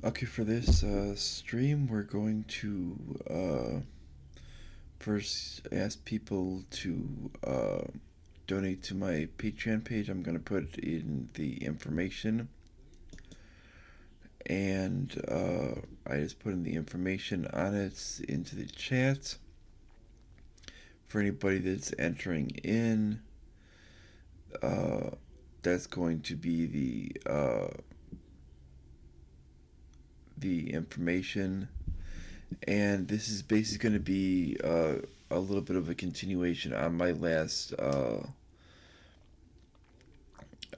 Okay, for this stream, we're going to first ask people to donate to my Patreon page. I'm going to put in the information. And I just put in the information on it into the chat. For anybody that's entering in, that's going to be the information, and this is basically going to be a little bit of a continuation on my last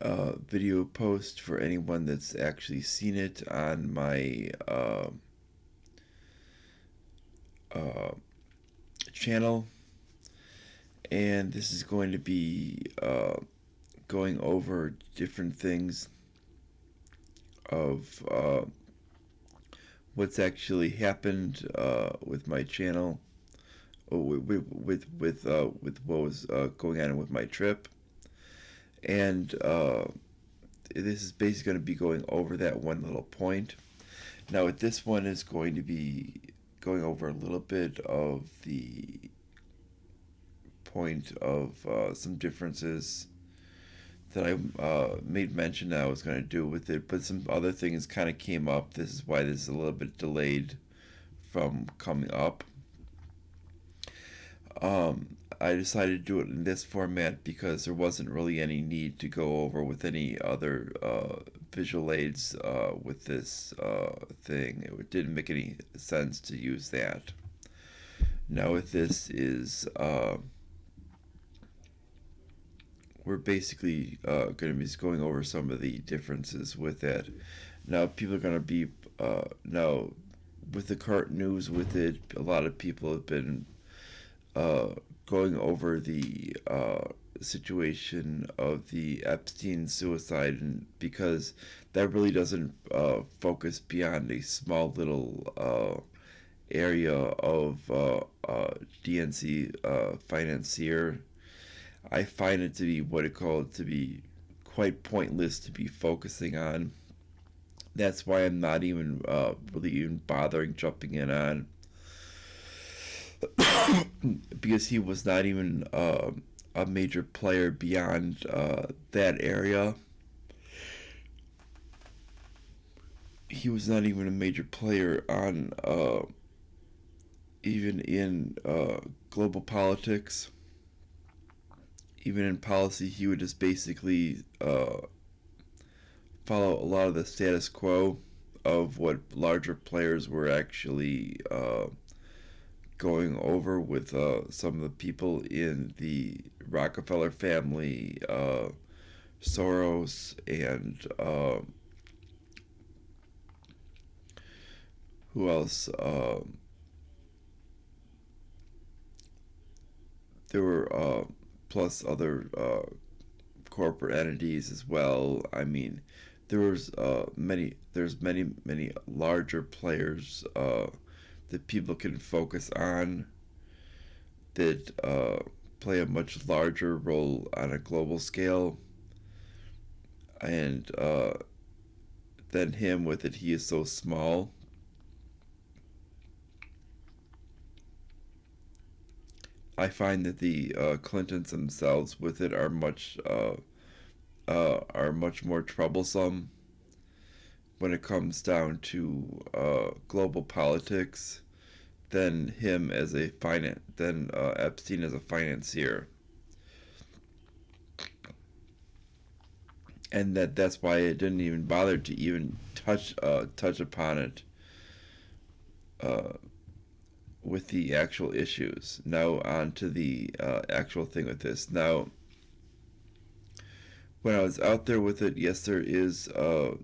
video post for anyone that's actually seen it on my channel. And this is going to be going over different things of what's actually happened with my channel, with what was going on with my trip, and this is basically going to be going over that one little point. Now, with this one is going to be going over a little bit of the point of some differences that I made mention that I was going to do with it, but some other things kind of came up. This is why this is a little bit delayed from coming up. I decided to do it in this format because there wasn't really any need to go over with any other visual aids with this thing. It didn't make any sense to use that. Now with this is we're basically going to be going over some of the differences with that. Now people are going to be now with the current news with it, a lot of people have been going over the situation of the Epstein suicide, and because that really doesn't focus beyond a small little area of DNC financier. I find it to be what it called to be quite pointless to be focusing on. That's why I'm not even really even bothering jumping in on, because he was not even a major player beyond that area. He was not even a major player on even in global politics. Even in policy, he would just basically follow a lot of the status quo of what larger players were actually going over with some of the people in the Rockefeller family, Soros, and who else? There were plus other corporate entities as well. I mean, there's many larger players that people can focus on that play a much larger role on a global scale, and than him with it. He is so small. I find that the Clintons themselves with it are much more troublesome when it comes down to global politics than him as a than Epstein as a financier, and that's why it didn't even bother to even touch upon it with the actual issues. Now on to the actual thing with this. Now, when I was out there with it, yes, there is a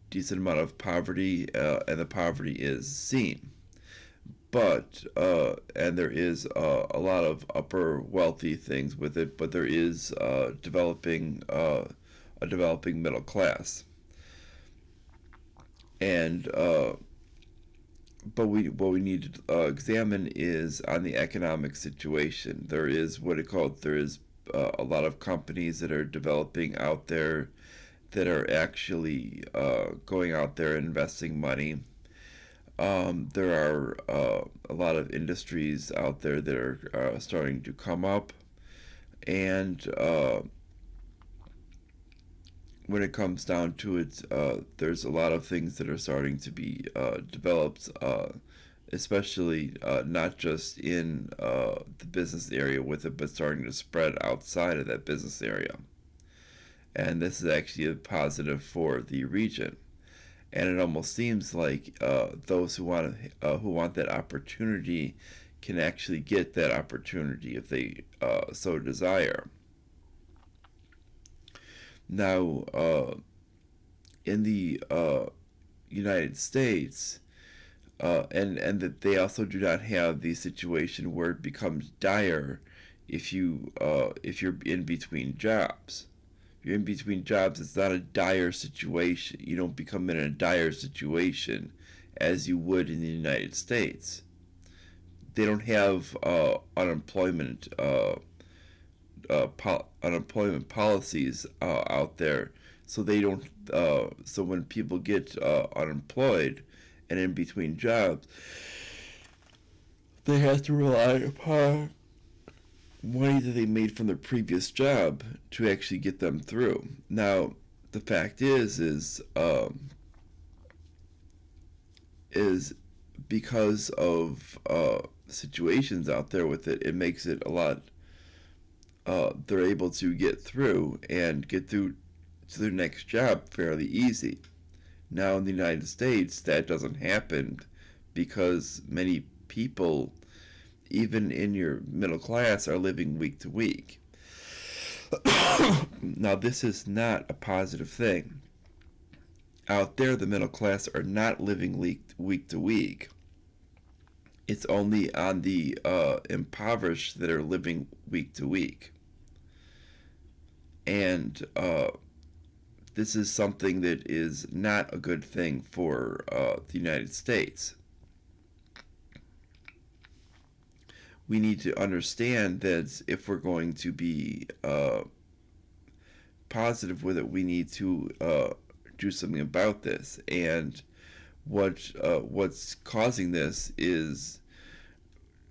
decent amount of poverty, and the poverty is seen. But and there is a lot of upper wealthy things with it, but there is developing a developing middle class, and but what we need to examine is on the economic situation. There is what it called. There is a lot of companies that are developing out there that are actually going out there investing money. There are a lot of industries out there that are starting to come up, and when it comes down to it, there's a lot of things that are starting to be developed, especially not just in the business area with it, but starting to spread outside of that business area. And this is actually a positive for the region. And it almost seems like those who want that opportunity can actually get that opportunity if they so desire. Now, in the United States, and that they also do not have the situation where it becomes dire if you're in between jobs. If you're in between jobs, it's not a dire situation. You don't become in a dire situation as you would in the United States. They don't have unemployment policies out there, so they don't. So when people get unemployed and in between jobs, they have to rely upon money that they made from their previous job to actually get them through. Now, the fact is because of situations out there with it, it makes it a lot. They're able to get through and get through to their next job fairly easy. Now in the United States, that doesn't happen because many people, even in your middle class, are living week to week. Now, this is not a positive thing. Out there, the middle class are not living week to week. It's only on the impoverished that are living week to week. And this is something that is not a good thing for the United States. We need to understand that if we're going to be positive with it, we need to do something about this. And what's causing this is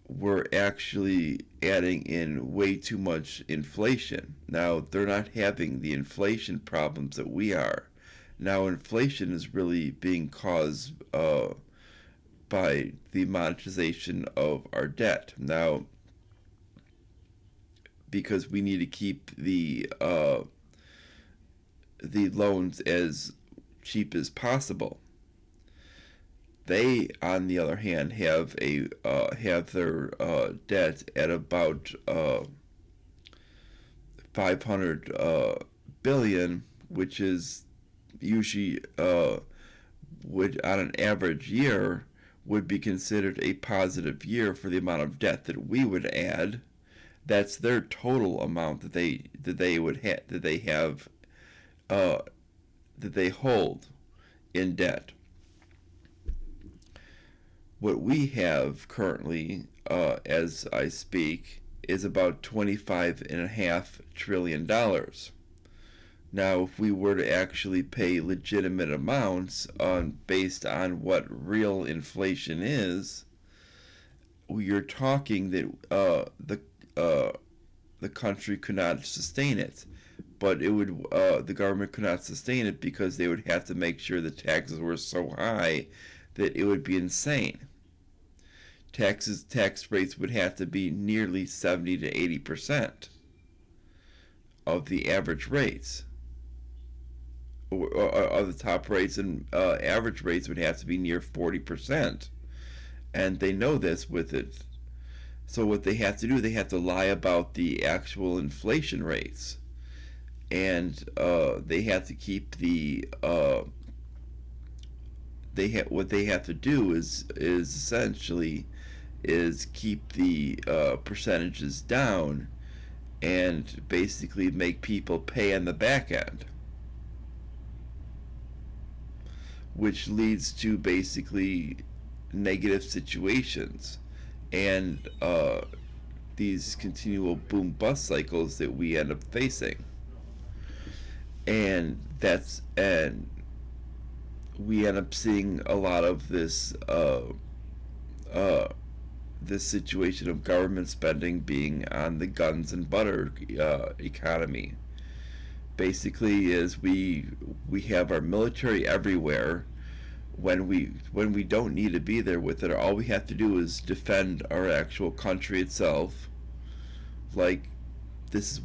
we're actually adding in way too much inflation. Now, they're not having the inflation problems that we are. Now, inflation is really being caused by the monetization of our debt. Now, because we need to keep the loans as cheap as possible. They, on the other hand, have their debt at about 500 billion, which is usually would on an average year would be considered a positive year for the amount of debt that we would add. That's their total amount that they hold in debt. What we have currently, as I speak, is about $25.5 trillion. Now, if we were to actually pay legitimate amounts based on what real inflation is, you're talking that the country could not sustain it. But it would the government could not sustain it because they would have to make sure the taxes were so high that it would be insane. Tax rates would have to be nearly 70 to 80% of the average rates. Or the top rates, and average rates would have to be near 40%. And they know this with it. So what they have to do, they have to lie about the actual inflation rates. And they have to keep what they have to do is essentially keep the percentages down and basically make people pay on the back end, which leads to basically negative situations and these continual boom bust cycles that we end up facing. and we end up seeing a lot of uh, this situation of government spending being on the guns and butter economy. Basically, is we have our military everywhere when we don't need to be there with it. All we have to do is defend our actual country itself. Like this is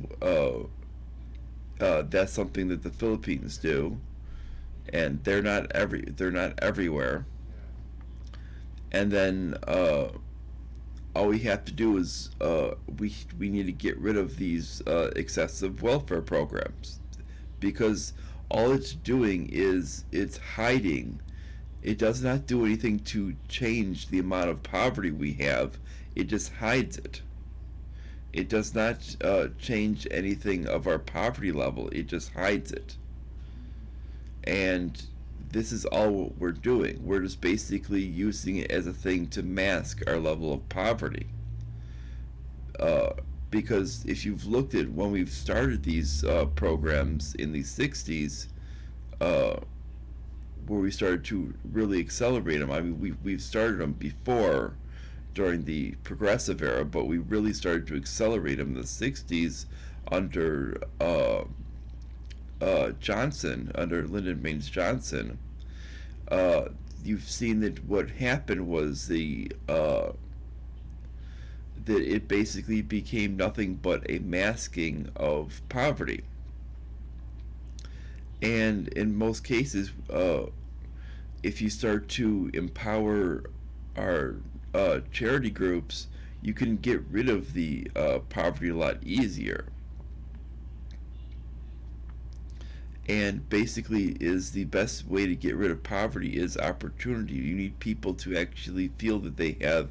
that's something that the Philippines do, and they're not everywhere. And then all we have to do is we need to get rid of these excessive welfare programs, because all it's doing is it's hiding. It does not do anything to change the amount of poverty we have. It just hides it. It does not change anything of our poverty level. It just hides it. And this is all what we're doing. We're just basically using it as a thing to mask our level of poverty. Uh, because if you've looked at when we've started these programs in the 60s, uh, where we started to really accelerate them, I mean, we've started them before during the progressive era, but we really started to accelerate them in the 60s under Johnson, under Lyndon Baines Johnson. Uh, you've seen that what happened was that it basically became nothing but a masking of poverty. And in most cases, if you start to empower our charity groups, you can get rid of the poverty a lot easier. And basically, is the best way to get rid of poverty is opportunity. You need people to actually feel that they have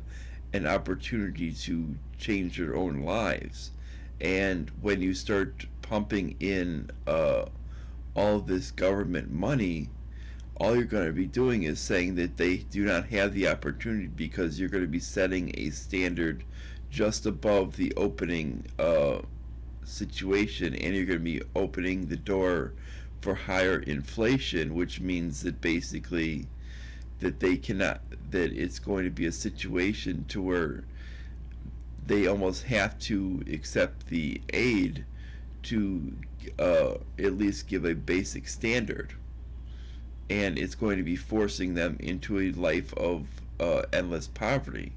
an opportunity to change their own lives. And when you start pumping in all of this government money, all you're going to be doing is saying that they do not have the opportunity, because you're going to be setting a standard just above the opening situation, and you're going to be opening the door for higher inflation, which means that basically that they cannot, that it's going to be a situation to where they almost have to accept the aid to at least give a basic standard, and it's going to be forcing them into a life of endless poverty,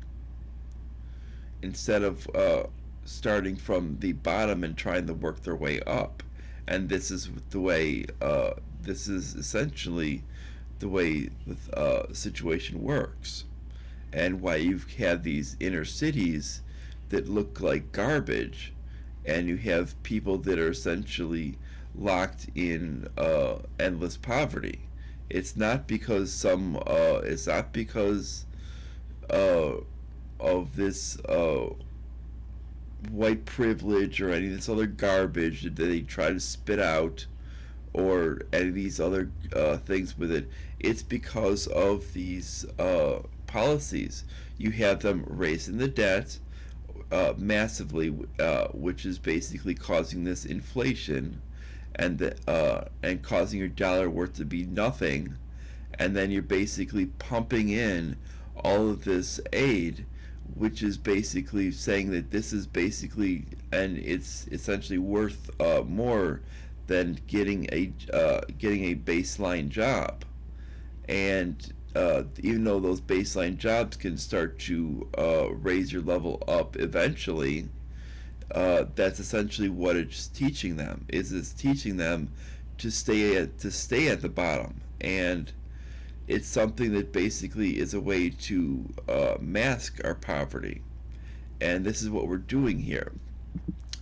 instead of starting from the bottom and trying to work their way up. And this is the way. This is essentially the way the situation works, and why you've had these inner cities that look like garbage, and you have people that are essentially locked in endless poverty. It's not because some. It's not because uh, of this white privilege or any of this other garbage that they try to spit out, or any of these other things with it. It's because of these policies. You have them raising the debt massively, which is basically causing this inflation, and causing your dollar worth to be nothing. And then you're basically pumping in all of this aid, which is basically saying that this is basically, and it's essentially worth more than getting a baseline job. And even though those baseline jobs can start to raise your level up eventually, that's essentially what it's teaching them. Is it's teaching them to stay at the bottom, and it's something that basically is a way to mask our poverty. And this is what we're doing here.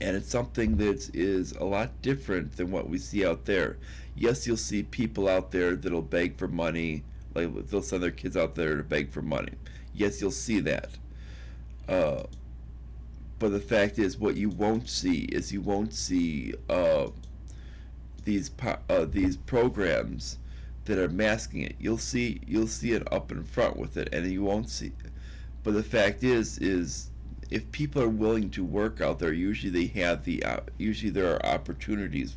And it's something that is a lot different than what we see out there. Yes, you'll see people out there that'll beg for money, like they'll send their kids out there to beg for money. Yes, you'll see that. Uh, but the fact is, what you won't see is you won't see these programs that are masking it. You'll see it up in front with it, and you won't see. But the fact is if people are willing to work out there, usually they have usually there are opportunities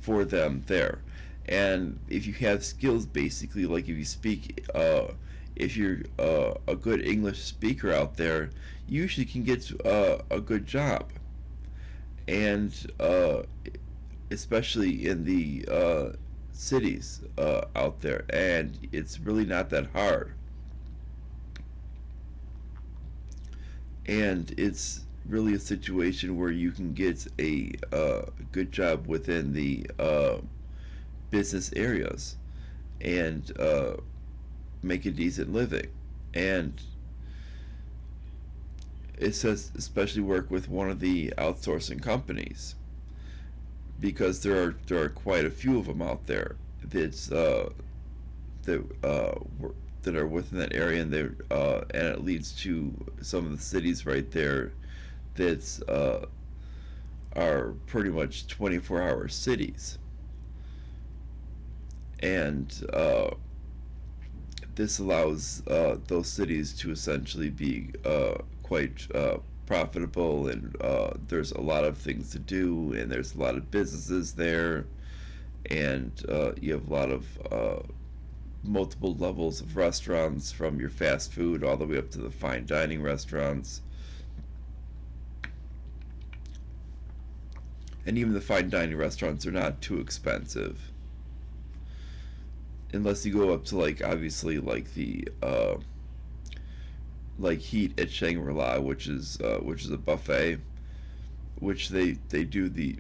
for them there. And if you have skills, basically, like if you speak, if you're a good English speaker out there, you usually can get a good job. And especially in the cities out there, and it's really not that hard. And it's really a situation where you can get a good job within the business areas and make a decent living. And it says especially work with one of the outsourcing companies because there are quite a few of them out there that's that that are within that area, and they and it leads to some of the cities right there that's are pretty much 24-hour cities. And this allows those cities to essentially be quite profitable, and there's a lot of things to do, and there's a lot of businesses there, and you have a lot of multiple levels of restaurants, from your fast food all the way up to the fine dining restaurants. And even the fine dining restaurants are not too expensive, unless you go up to, like, obviously, like the like Heat at Shangri-La, which is a buffet, which they do the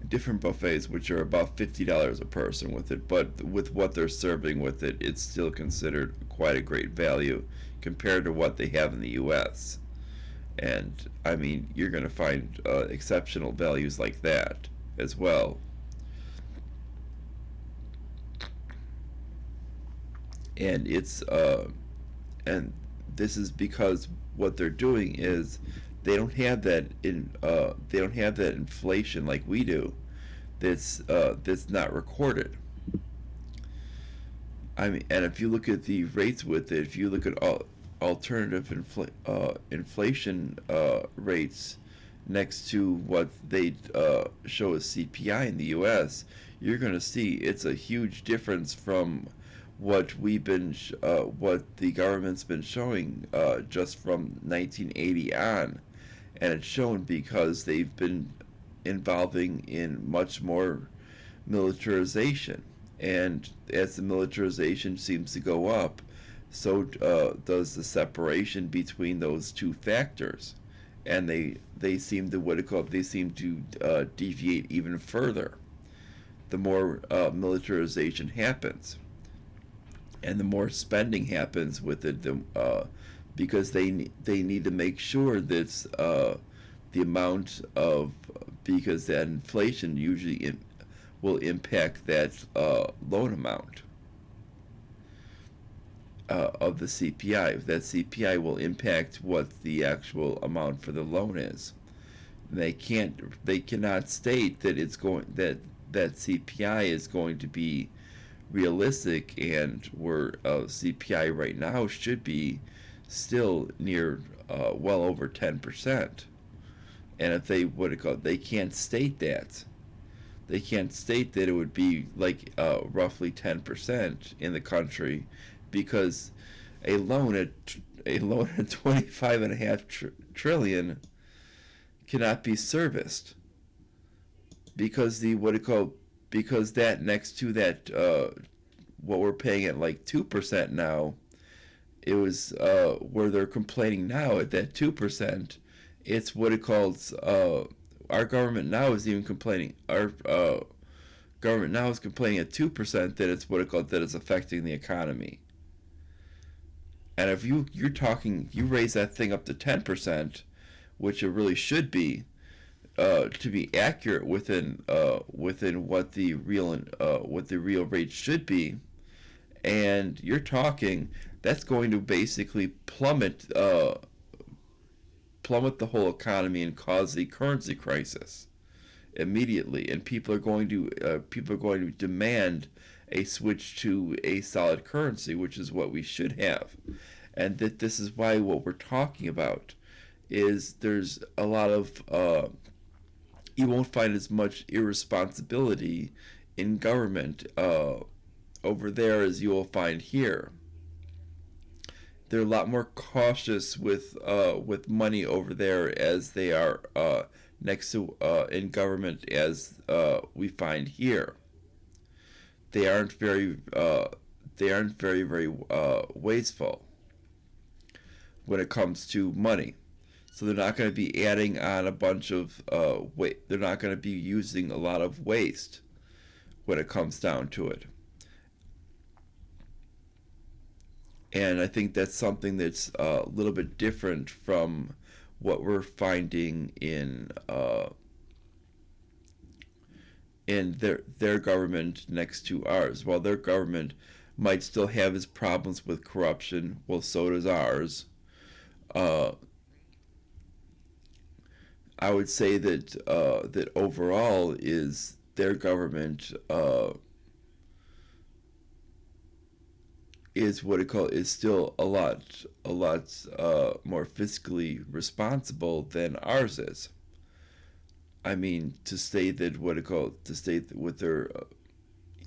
different buffets, which are about $50 a person with it. But with what they're serving with it, it's still considered quite a great value compared to what they have in the U.S. And I mean, you're going to find exceptional values like that as well. And it's and this is because what they're doing is they don't have that inflation like we do. That's not recorded. I mean, and if you look at the rates with it, if you look at alternative inflation rates next to what they show as CPI in the U.S., you're going to see it's a huge difference from what the government's been showing just from 1980 on. And it's shown because they've been involving in much more militarization. And as the militarization seems to go up, so does the separation between those two factors. And they seem to they seem to deviate even further the more militarization happens, and the more spending happens with it, because they need to make sure that the amount of, because that inflation usually will impact that loan amount of the CPI. That CPI will impact what the actual amount for the loan is. They cannot state that that CPI is going to be realistic, and where CPI right now should be still near well over 10%. And if they can't state that. They can't state that it would be like roughly 10% in the country, because a loan at 25 and a half trillion cannot be serviced, because because that next to that what we're paying at like 2% now, it was where they're complaining now at that 2%. It's what it calls our government now is even complaining. Our government now is complaining at 2% that it's what it called that it's affecting the economy. And if you raise that thing up to 10%, which it really should be, to be accurate within what the real rate should be, and you're talking that's going to basically plummet the whole economy and cause the currency crisis immediately, and people are going to demand a switch to a solid currency, which is what we should have. And that this is why what we're talking about is there's a lot of you won't find as much irresponsibility in government over there as you will find here. They're a lot more cautious with money over there as they are next to in government as we find here. They aren't very wasteful when it comes to money. So they're not going to be adding on a bunch of they're not going to be using a lot of waste when it comes down to it. And I think that's something that's a little bit different from what we're finding in their government next to ours. While their government might still have its problems with corruption, well, so does ours. Uh, I would say that overall is their government is what it call is still a lot more fiscally responsible than ours is. I mean, to state that what it called to state that with their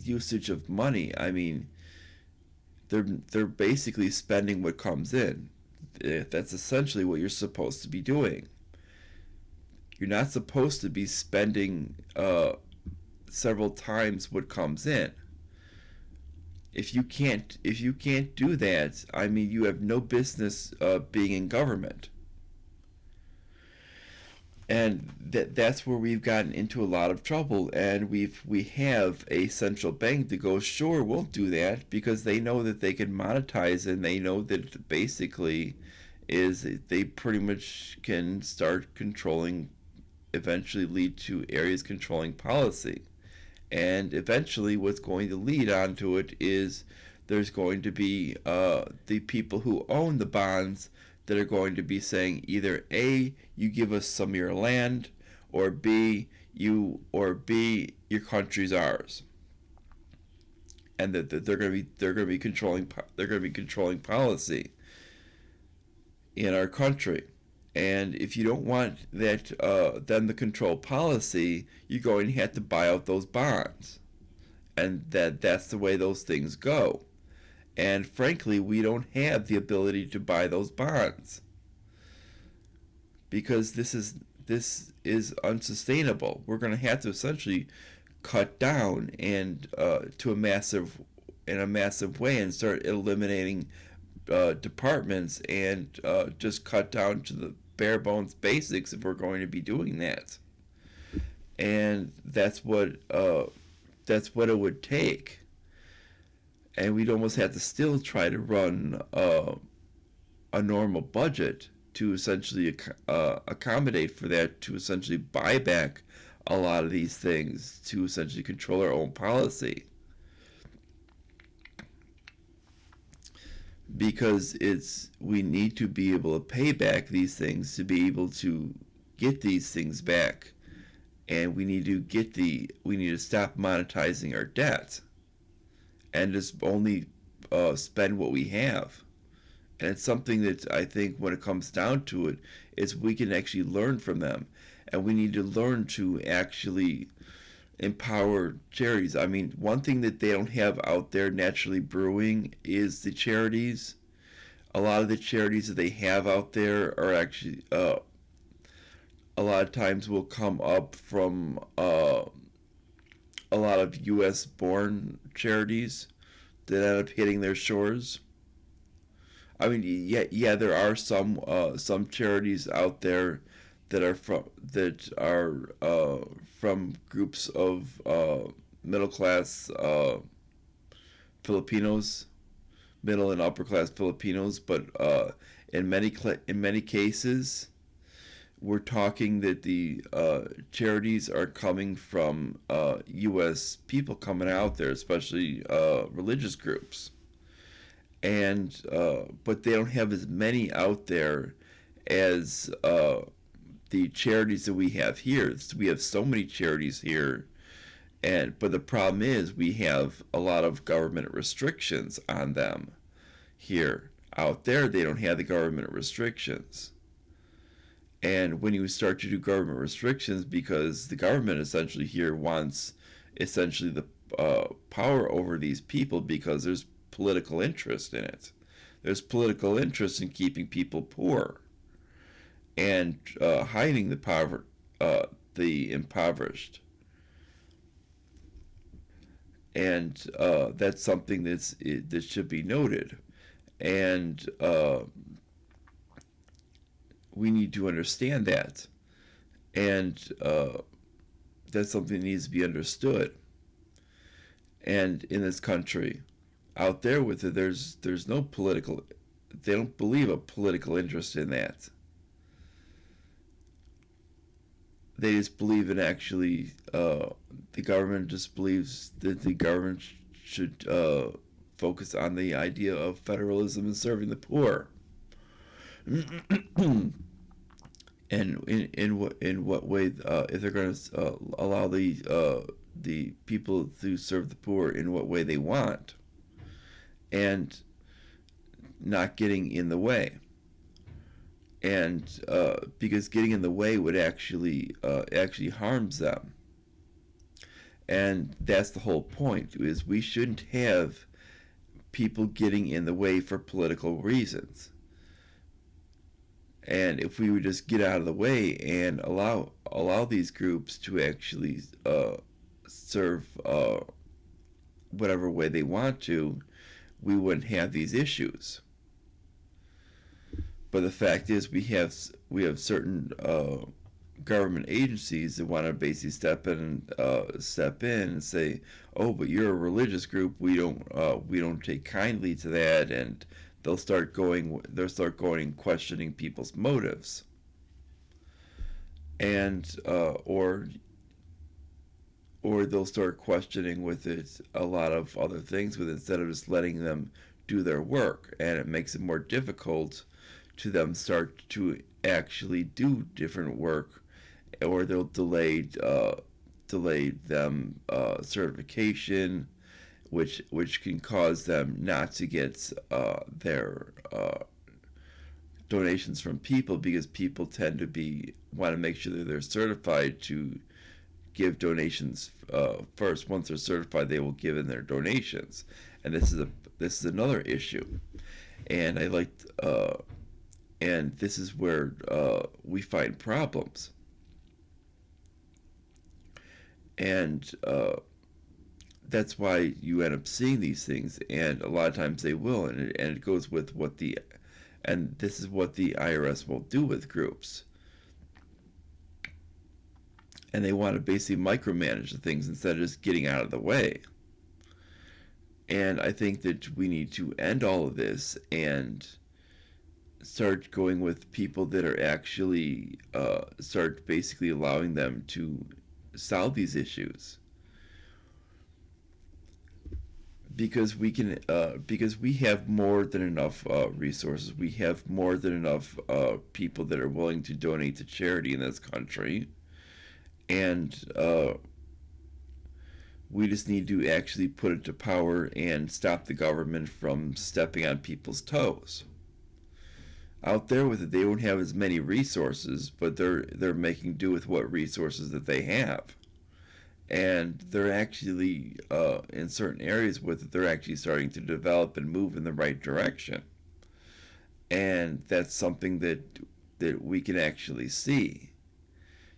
usage of money, I mean, they're basically spending what comes in. That's essentially what you're supposed to be doing. You're not supposed to be spending several times what comes in. If you can't do that, I mean, you have no business being in government. And that's where we've gotten into a lot of trouble, and we have a central bank that goes, sure, we'll do that, because they know that they can monetize, and they know that basically is they pretty much can start controlling, eventually lead to areas controlling policy. And eventually what's going to lead onto it is there's going to be the people who own the bonds that are going to be saying either A, you give us some of your land, or B, your country's ours. And that they're going to be controlling policy in our country. And if you don't want that them to control policy, you're going to have to buy out those bonds. And that's the way those things go. And frankly, we don't have the ability to buy those bonds because this is unsustainable. We're going to have to essentially cut down and to a massive way and start eliminating departments and just cut down to the bare bones basics if we're going to be doing that. And that's what it would take. And we'd almost have to still try to run a normal budget to essentially accommodate for that, to essentially buy back a lot of these things, to essentially control our own policy. Because we need to be able to pay back these things to be able to get these things back, and we need to stop monetizing our debt and just only spend what we have. And it's something that I think when it comes down to it is we can actually learn from them, and we need to learn to actually empower charities. I mean, one thing that they don't have out there naturally brewing is the charities. A lot of the charities that they have out there are actually a lot of times will come up from a lot of U.S. born charities that end up hitting their shores. I mean, yeah, there are some charities out there that are from groups of middle class Filipinos, middle and upper class Filipinos, but in many cases, we're talking that the charities are coming from U.S. people coming out there, especially religious groups, and but they don't have as many out there as the charities that we have here. We have so many charities here, but the problem is we have a lot of government restrictions on them here. Out there, they don't have the government restrictions. And when you start to do government restrictions, because the government essentially here wants essentially power over these people because there's political interest in it. There's political interest in keeping people poor and hiding the impoverished, and that's something that should be noted. And we need to understand that, and that's something that needs to be understood. And in this country, out there with it, there's no political. They don't believe a political interest in that. They just believe in actually. The government just believes that the government should focus on the idea of federalism and serving the poor. And in what way, if they're going to allow the people to serve the poor in what way they want, and not getting in the way. And because getting in the way would actually harms them. And that's the whole point, is we shouldn't have people getting in the way for political reasons. And if we would just get out of the way and allow these groups to actually serve whatever way they want to, we wouldn't have these issues. But the fact is, we have certain government agencies that want to basically step in and say, "Oh, but you're a religious group. We don't take kindly to that," and they'll start going and questioning people's motives, and or they'll start questioning with it a lot of other things with it, instead of just letting them do their work, and it makes it more difficult to them start to actually do different work, or they'll delay them certification, which can cause them not to get their donations from people, because people tend to want to make sure that they're certified to give donations first. Once they're certified, they will give in their donations, and this is another issue. And and this is where we find problems. And that's why you end up seeing these things, and a lot of times they will, and it goes with and this is what the IRS will do with groups. And they want to basically micromanage the things instead of just getting out of the way. And I think that we need to end all of this and start going with people that are actually start basically allowing them to solve these issues, because we have more than enough resources. We have more than enough people that are willing to donate to charity in this country, and we just need to actually put it to power and stop the government from stepping on people's toes. Out there with it, they don't have as many resources, but they're making do with what resources that they have, and they're actually in certain areas with it, they're actually starting to develop and move in the right direction, and that's something that we can actually see.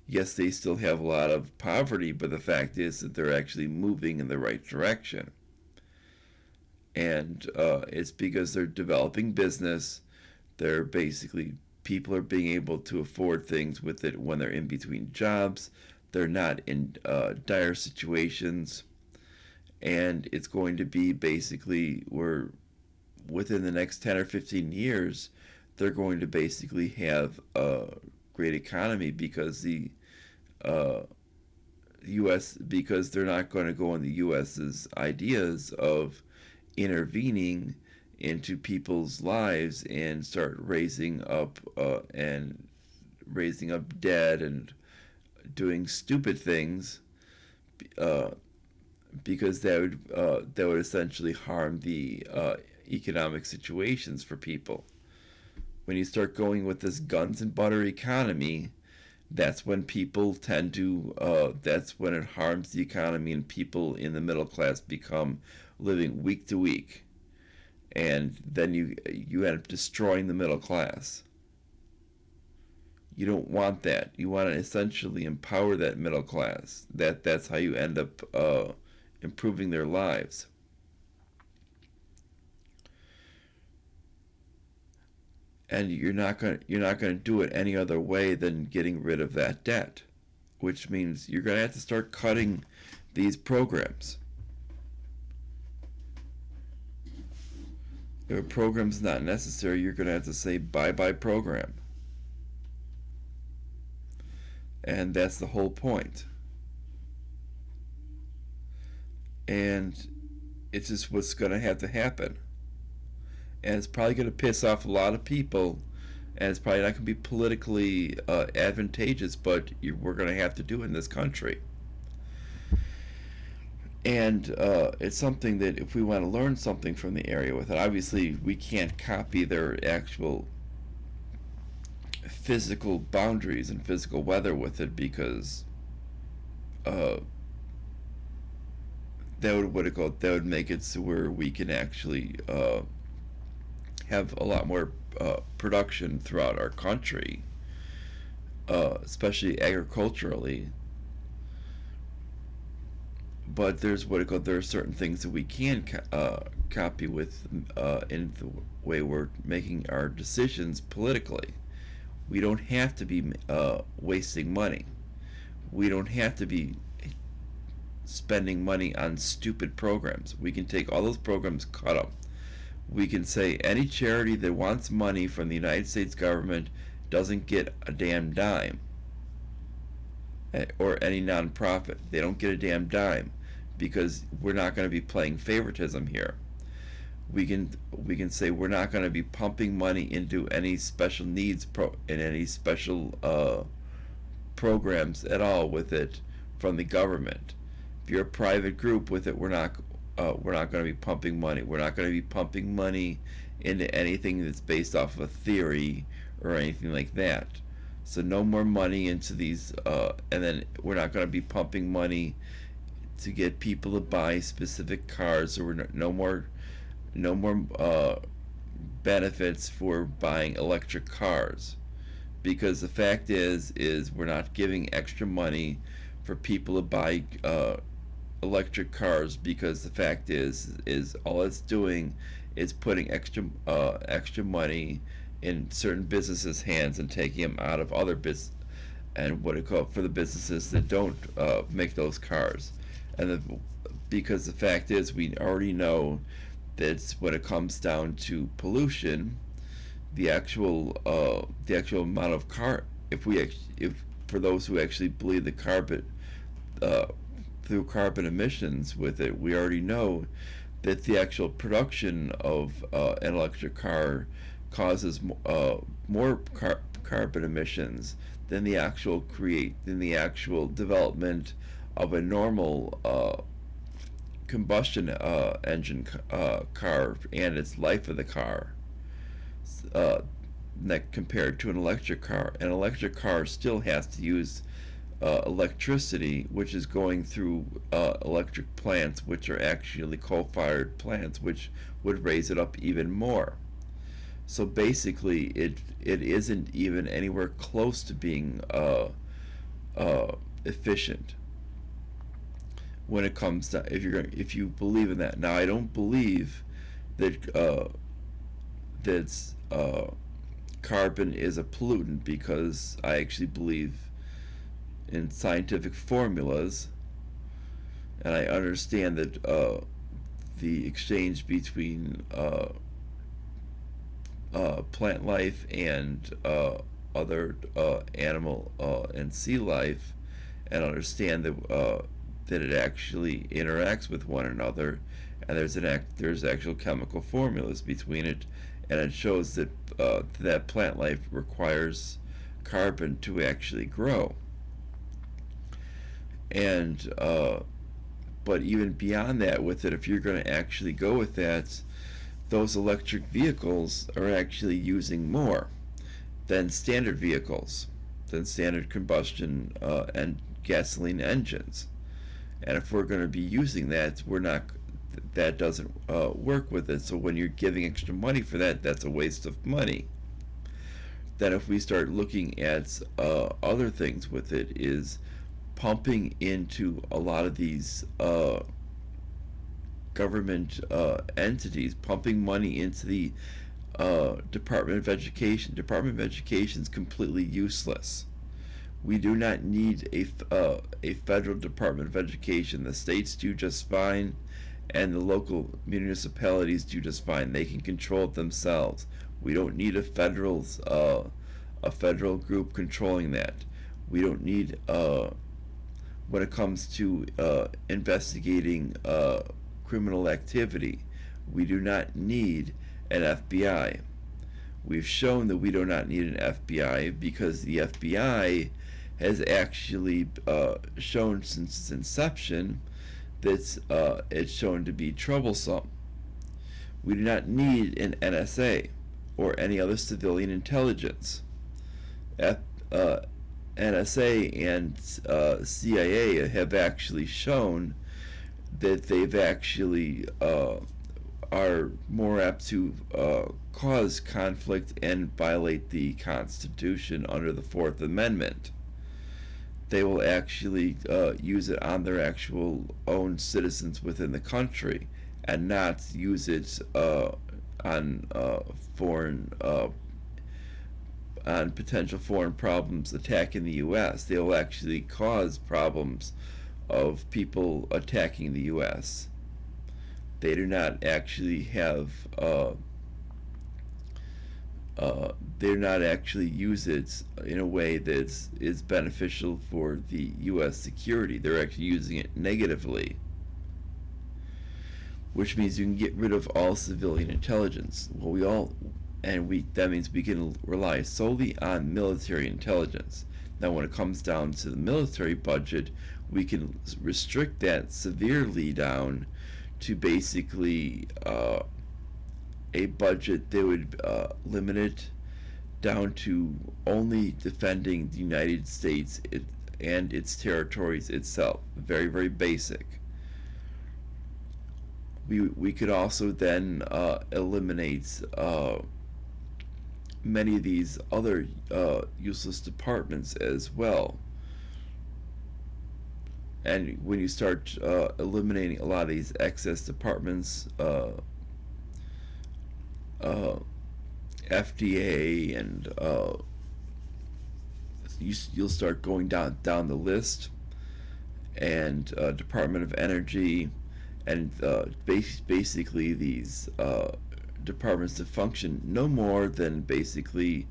Yes, they still have a lot of poverty, but the fact is that they're actually moving in the right direction, and it's because they're developing business. They're basically, people are being able to afford things with it when they're in between jobs. They're not in dire situations, and it's going to be basically where within the next 10 or 15 years, they're going to basically have a great economy, because the U.S., because they're not going to go on the U.S.'s ideas of intervening into people's lives and start raising up debt and doing stupid things, because that would essentially harm the economic situations for people. When you start going with this guns and butter economy, That's when people tend to, that's when it harms the economy and people in the middle class become living week to week. And then you end up destroying the middle class. You don't want that. You want to essentially empower that middle class. That's how you end up improving their lives. And you're not gonna do it any other way than getting rid of that debt, which means you're gonna have to start cutting these programs. If a program's not necessary, you're gonna have to say bye bye program, and that's the whole point. And it's just what's gonna have to happen, and it's probably gonna piss off a lot of people, and it's probably not gonna be politically advantageous, but we're gonna have to do it in this country. And it's something that if we want to learn something from the area with it, obviously we can't copy their actual physical boundaries and physical weather with it, because uh, that would make it so where we can actually have a lot more production throughout our country, especially agriculturally. But there are certain things that we can copy with in the way we're making our decisions politically. We don't have to be wasting money. We don't have to be spending money on stupid programs. We can take all those programs, cut them. We can say any charity that wants money from the United States government doesn't get a damn dime, or any nonprofit. They don't get a damn dime, because we're not going to be playing favoritism here. We can say we're not going to be pumping money into any special needs in any special programs at all with it from the government. If you're a private group with it, we're not going to be pumping money. We're not going to be pumping money into anything that's based off of a theory or anything like that. So no more money into these, and then we're not going to be pumping money to get people to buy specific cars, or no more benefits for buying electric cars, because the fact is we're not giving extra money for people to buy electric cars, because the fact is all it's doing is putting extra money in certain businesses' hands and taking them out of other business, and what it called for the businesses that don't make those cars. Because the fact is, we already know that when it comes down to pollution, the actual amount of if for those who actually believe the carbon uh, through carbon emissions with it, we already know that the actual production of an electric car causes more carbon emissions than the actual development of a normal combustion engine car and its life of the car, uh, compared to an electric car. An electric car still has to use electricity, which is going through electric plants, which are actually coal-fired plants, which would raise it up even more. So basically, it isn't even anywhere close to being efficient when it comes to, if you believe in that. Now, I don't believe that that's carbon is a pollutant, because I actually believe in scientific formulas, and I understand that the exchange between plant life and other animal and sea life, and understand that it actually interacts with one another, and there's actual chemical formulas between it, and it shows that that plant life requires carbon to actually grow. And but even beyond that with it, if you're going to actually go with that, those electric vehicles are actually using more than standard vehicles. than standard combustion and gasoline engines. And if we're going to be using that, we're not. That doesn't work with it. So when you're giving extra money for that, that's a waste of money. Then if we start looking at other things with it, is pumping into a lot of these government entities, pumping money into the Department of Education. Department of Education is completely useless. We do not need a federal Department of Education. The states do just fine, and the local municipalities do just fine. They can control it themselves. We don't need a federal group controlling that. We don't need when it comes to investigating criminal activity. We do not need an FBI. We've shown that we do not need an FBI because the FBI has actually shown since its inception that it's shown to be troublesome. We do not need an NSA or any other civilian intelligence. NSA and CIA have actually shown that they've actually are more apt to cause conflict and violate the Constitution under the Fourth Amendment. They will actually use it on their actual own citizens within the country and not use it on foreign on potential foreign problems attacking the U.S. They will actually cause problems of people attacking the U.S. They do not actually have they do not actually use it in a way that is beneficial for the U.S. security. They're actually using it negatively, which means you can get rid of all civilian intelligence. Well, that means we can rely solely on military intelligence. Now, when it comes down to the military budget, we can restrict that severely down to basically a budget that would limit it down to only defending the United States and its territories itself. Very, very basic. We could also then eliminate many of these other useless departments as well. And when you start eliminating a lot of these excess departments, FDA and you'll start going down the list, and Department of Energy, and basically these departments to function no more than basically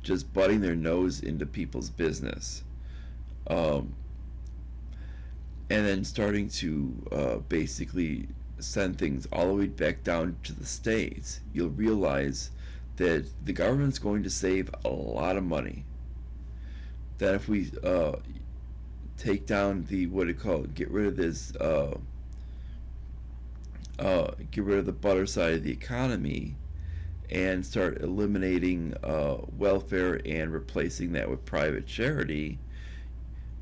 just butting their nose into people's business, and then starting to basically send things all the way back down to the states. You'll realize that the government's going to save a lot of money. That if we take down the get rid of this, get rid of the butter side of the economy, and start eliminating welfare and replacing that with private charity,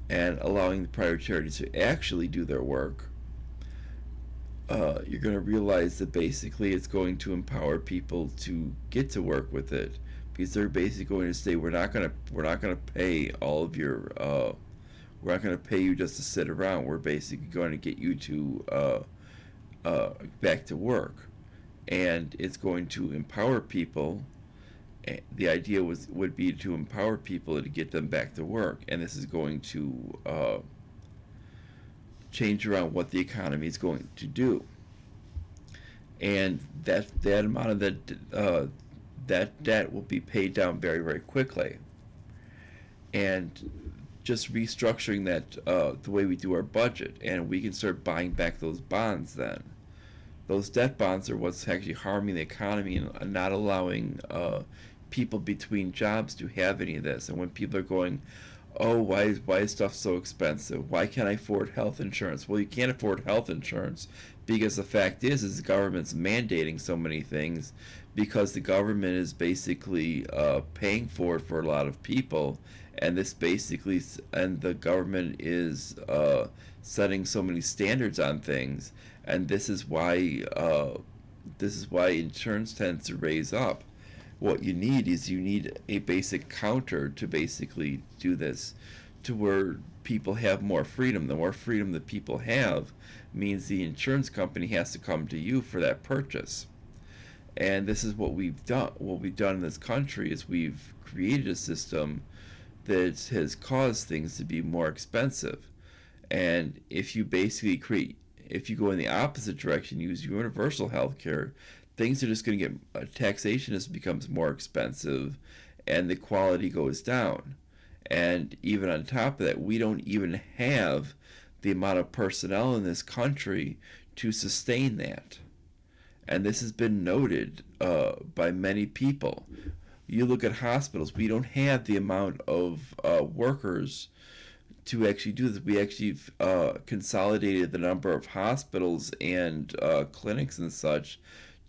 and allowing the private charities to actually do their work, you're going to realize that basically it's going to empower people to get to work with it, because they're basically going to say, we're not going to pay all of your we're not going to pay you just to sit around. We're basically going to get you to back to work, and it's going to empower people. The idea would be to empower people to get them back to work, and this is going to change around what the economy is going to do, and that amount of that debt will be paid down very, very quickly, and just restructuring that the way we do our budget, and we can start buying back those bonds then. Those debt bonds are what's actually harming the economy and not allowing people between jobs to have any of this. And when people are going, oh, why is stuff so expensive? Why can't I afford health insurance? Well, you can't afford health insurance because the fact is the government's mandating so many things because the government is basically paying for it for a lot of people, and this basically and the government is setting so many standards on things, and this is why insurance tends to raise up. What you need is you need a basic counter to basically do this, to where people have more freedom. The more freedom that people have means the insurance company has to come to you for that purchase. And this is what we've done. What we've done in this country is we've created a system that has caused things to be more expensive. And if you basically if you go in the opposite direction, use universal health care, things are just going to get, taxation just becomes more expensive and the quality goes down. And even on top of that, we don't even have the amount of personnel in this country to sustain that. And this has been noted by many people. You look at hospitals, we don't have the amount of workers to actually do this. We actually consolidated the number of hospitals and clinics and such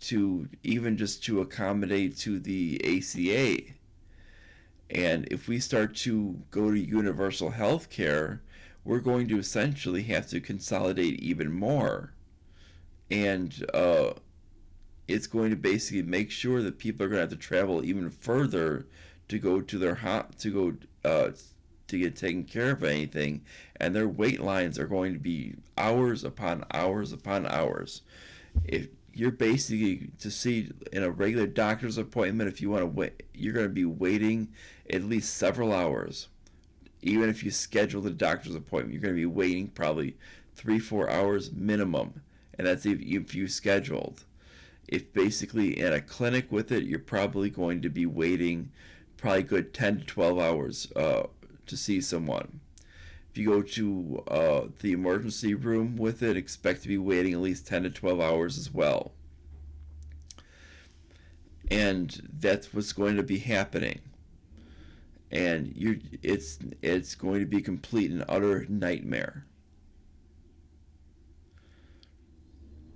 to even just to accommodate to the ACA. And if we start to go to universal health care, we're going to essentially have to consolidate even more. And it's going to basically make sure that people are going to have to travel even further to go to their to get taken care of anything, and their wait lines are going to be hours upon hours upon hours. If you're basically to see in a regular doctor's appointment, if you want to wait, you're going to be waiting at least several hours. Even if you schedule the doctor's appointment, you're going to be waiting probably 3-4 hours minimum, and that's if you scheduled. If basically in a clinic with it, you're probably going to be waiting probably good 10 to 12 hours to see someone. If you go to the emergency room with it, expect to be waiting at least 10 to 12 hours as well. And that's what's going to be happening. And it's going to be complete and utter nightmare.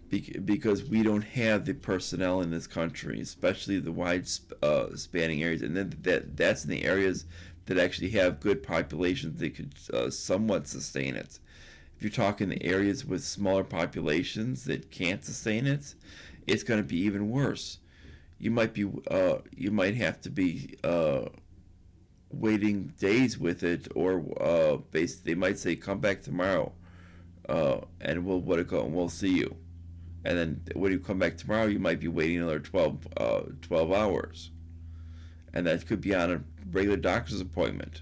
Because we don't have the personnel in this country, especially the wide spanning areas, and then that's in the areas that actually have good populations that could somewhat sustain it. If you're talking the areas with smaller populations that can't sustain it, it's going to be even worse. You might have to be waiting days with it, or they might say come back tomorrow, and we'll see you. And then when you come back tomorrow, you might be waiting another 12 hours. And that could be on a regular doctor's appointment.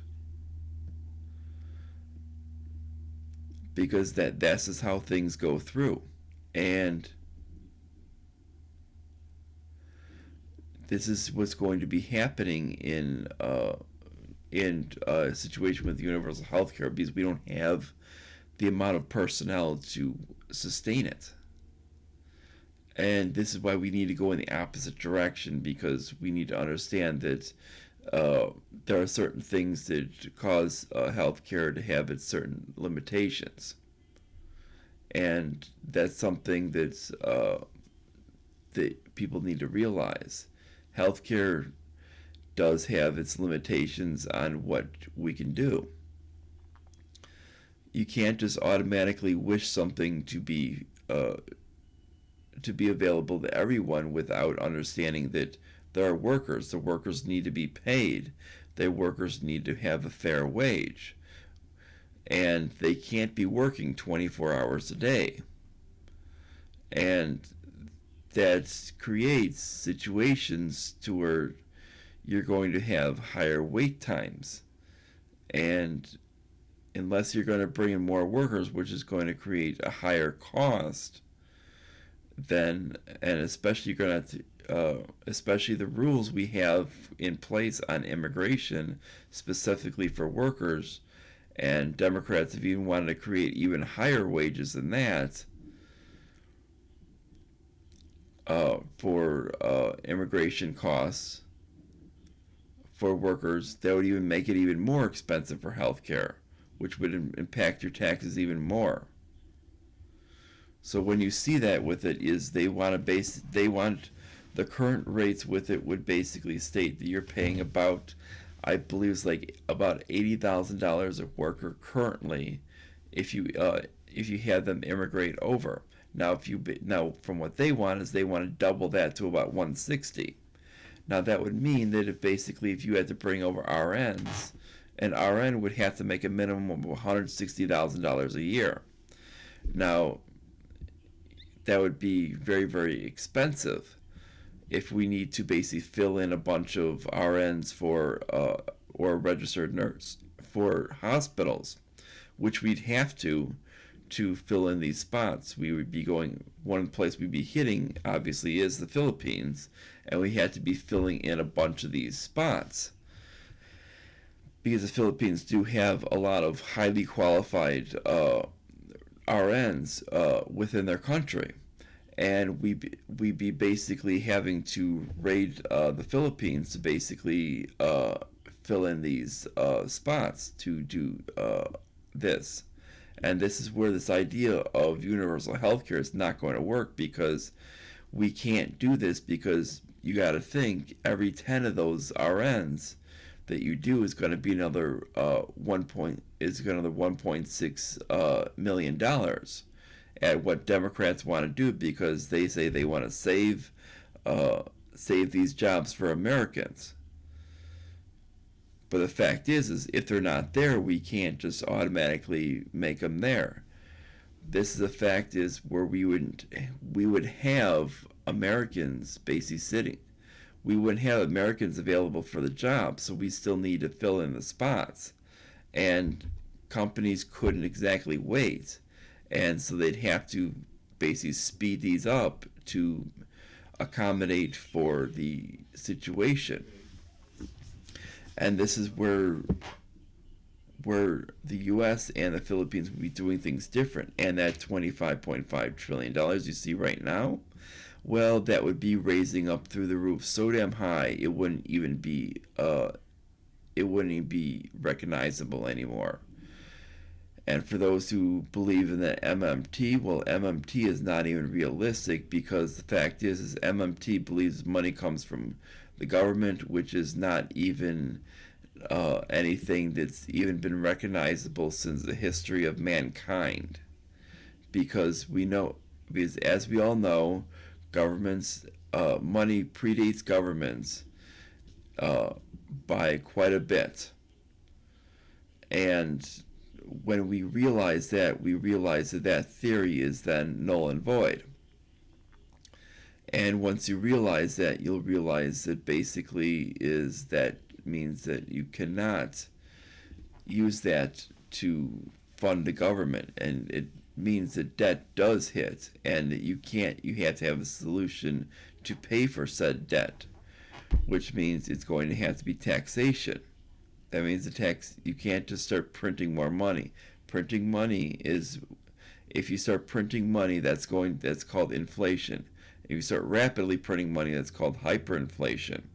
Because that's just how things go through. And this is what's going to be happening in a situation with universal health care, because we don't have the amount of personnel to sustain it. And this is why we need to go in the opposite direction, because we need to understand that there are certain things that cause healthcare to have its certain limitations. And that's something that people need to realize. Healthcare does have its limitations on what we can do. You can't just automatically wish something to be available to everyone without understanding that there are workers. The workers need to be paid. The workers need to have a fair wage. And they can't be working 24 hours a day. And that creates situations to where you're going to have higher wait times. And unless you're going to bring in more workers, which is going to create a higher cost, then, and especially you're going to especially the rules we have in place on immigration specifically for workers, and Democrats have even wanted to create even higher wages than that for immigration costs for workers. That would even make it even more expensive for healthcare, which would impact your taxes even more. So when you see that with it, is they want The current rates with it would basically state that you're paying about, I believe it's like about $80,000 a worker currently, if you had them immigrate over. Now, now from what they want is they want to double that to about 160. Now that would mean that if you had to bring over RNs, an RN would have to make a minimum of $160,000 a year. Now that would be very, very expensive if we need to basically fill in a bunch of RNs for or a registered nurse for hospitals, which we'd have to fill in these spots. We would be going, one place we'd be hitting obviously is the Philippines, and we had to be filling in a bunch of these spots because the Philippines do have a lot of highly qualified RNs within their country, and we be basically having to raid the Philippines to basically fill in these spots to do this. And this is where this idea of universal healthcare is not going to work, because we can't do this, because you got to think every 10 of those RNs that you do is going to be another $1.6 million dollars at what Democrats want to do, because they say they want to save these jobs for Americans. But the fact is if they're not there, we can't just automatically make them there. This is a fact is where we would have Americans basically sitting. We wouldn't have Americans available for the job, so we still need to fill in the spots. And companies couldn't exactly wait. And so they'd have to basically speed these up to accommodate for the situation. And this is where the U.S. and the Philippines would be doing things different. And that $25.5 trillion you see right now, well, that would be raising up through the roof so damn high it wouldn't even be recognizable anymore. And for those who believe in the MMT, well, MMT is not even realistic, because the fact is MMT believes money comes from the government, which is not even anything that's even been recognizable since the history of mankind. Because as we all know, governments, money predates governments by quite a bit. And when we realize that theory is then null and void. And once you realize that, you'll realize that basically that means that you cannot use that to fund the government, and it means that debt does hit, and you have to have a solution to pay for said debt, which means it's going to have to be taxation. That means you can't just start printing more money. Printing money is, if you start printing money, that's called inflation. If you start rapidly printing money, that's called hyperinflation.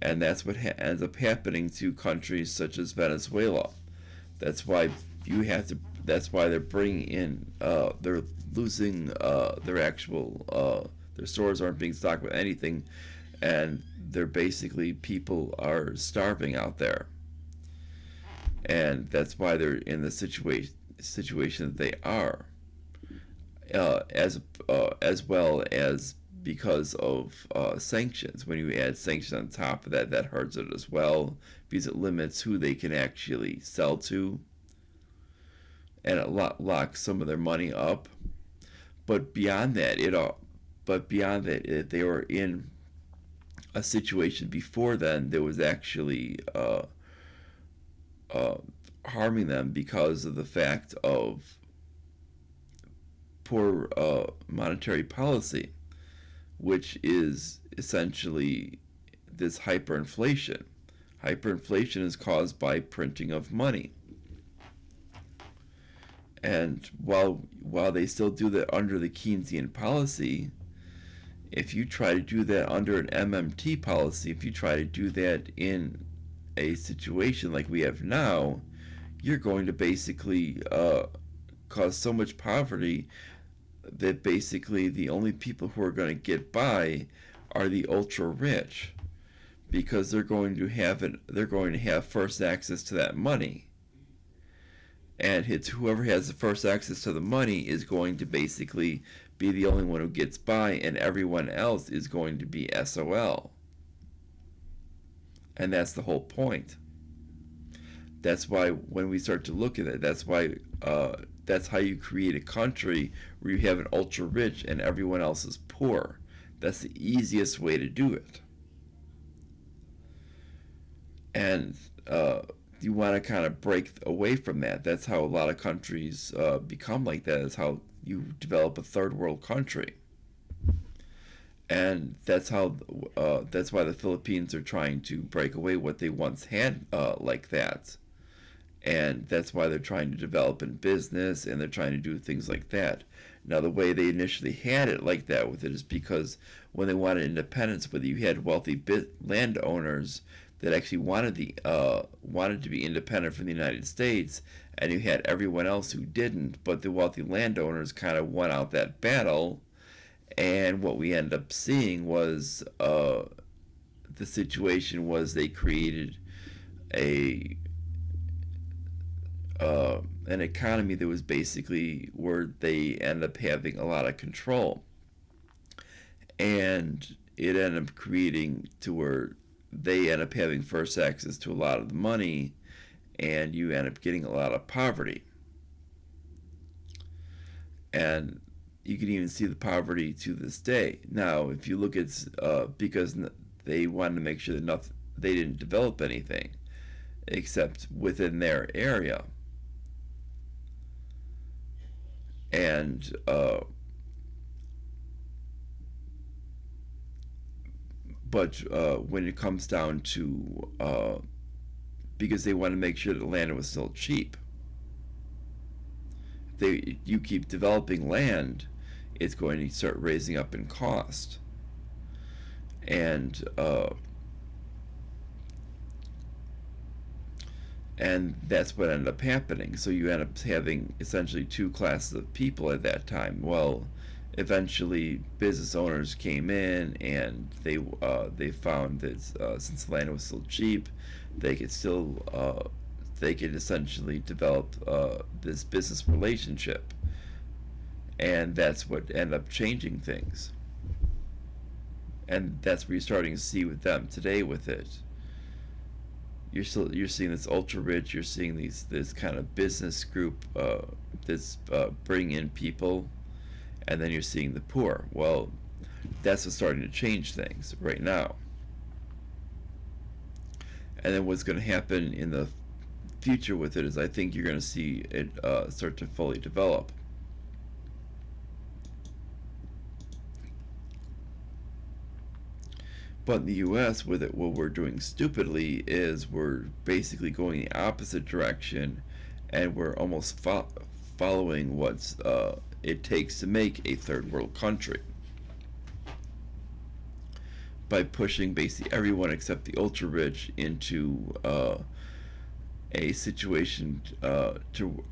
And that's what ends up happening to countries such as Venezuela. That's why they're bringing in, they're losing their stores aren't being stocked with anything, and people are starving out there. And that's why they're in the situation that they are, as well as because of sanctions. When you add sanctions on top of that, that hurts it as well, because it limits who they can actually sell to, and it locks some of their money up. But beyond that, they were in a situation before then that was actually harming them because of the fact of poor monetary policy, which is essentially this hyperinflation. Hyperinflation is caused by printing of money. And while they still do that under the Keynesian policy, if you try to do that under an MMT policy, if you try to do that in a situation like we have now, you're going to basically cause so much poverty that basically the only people who are going to get by are the ultra rich, because they're going to have first access to that money, and it's whoever has the first access to the money is going to basically be the only one who gets by, and everyone else is going to be SOL. And that's the whole point. That's why when we start to look at it, that's how you create a country where you have an ultra rich and everyone else is poor. That's the easiest way to do it. And you want to kind of break away from that. That's how a lot of countries become like that. Is how you develop a third world country. And that's how that's why the Philippines are trying to break away what they once had like that. And that's why they're trying to develop in business, and they're trying to do things like that. Now, the way they initially had it like that with it is because when they wanted independence, whether you had wealthy landowners that actually wanted to be independent from the United States, and you had everyone else who didn't, but the wealthy landowners kind of won out that battle. And what we ended up seeing was the situation was they created a an economy that was basically where they end up having a lot of control, and it ended up creating to where they end up having first access to a lot of the money, and you end up getting a lot of poverty. And you can even see the poverty to this day. Now, if you look at because they wanted to make sure that they didn't develop anything except within their area. And but when it comes down to because they want to make sure that the land was still cheap, you keep developing land, it's going to start raising up in cost. And that's what ended up happening. So you end up having essentially two classes of people at that time. Well, eventually business owners came in, and they found that since the land was still cheap, they could essentially develop this business relationship, and that's what ended up changing things. And that's what you're starting to see with them today with it. You're seeing this ultra rich. You're seeing this kind of business group that's bring in people, and then you're seeing the poor. Well, that's what's starting to change things right now. And then what's going to happen in the future with it is I think you're going to see it start to fully develop. But in the U.S., with it, what we're doing stupidly is we're basically going the opposite direction, and we're almost following what it takes to make a third world country by pushing basically everyone except the ultra rich into a situation to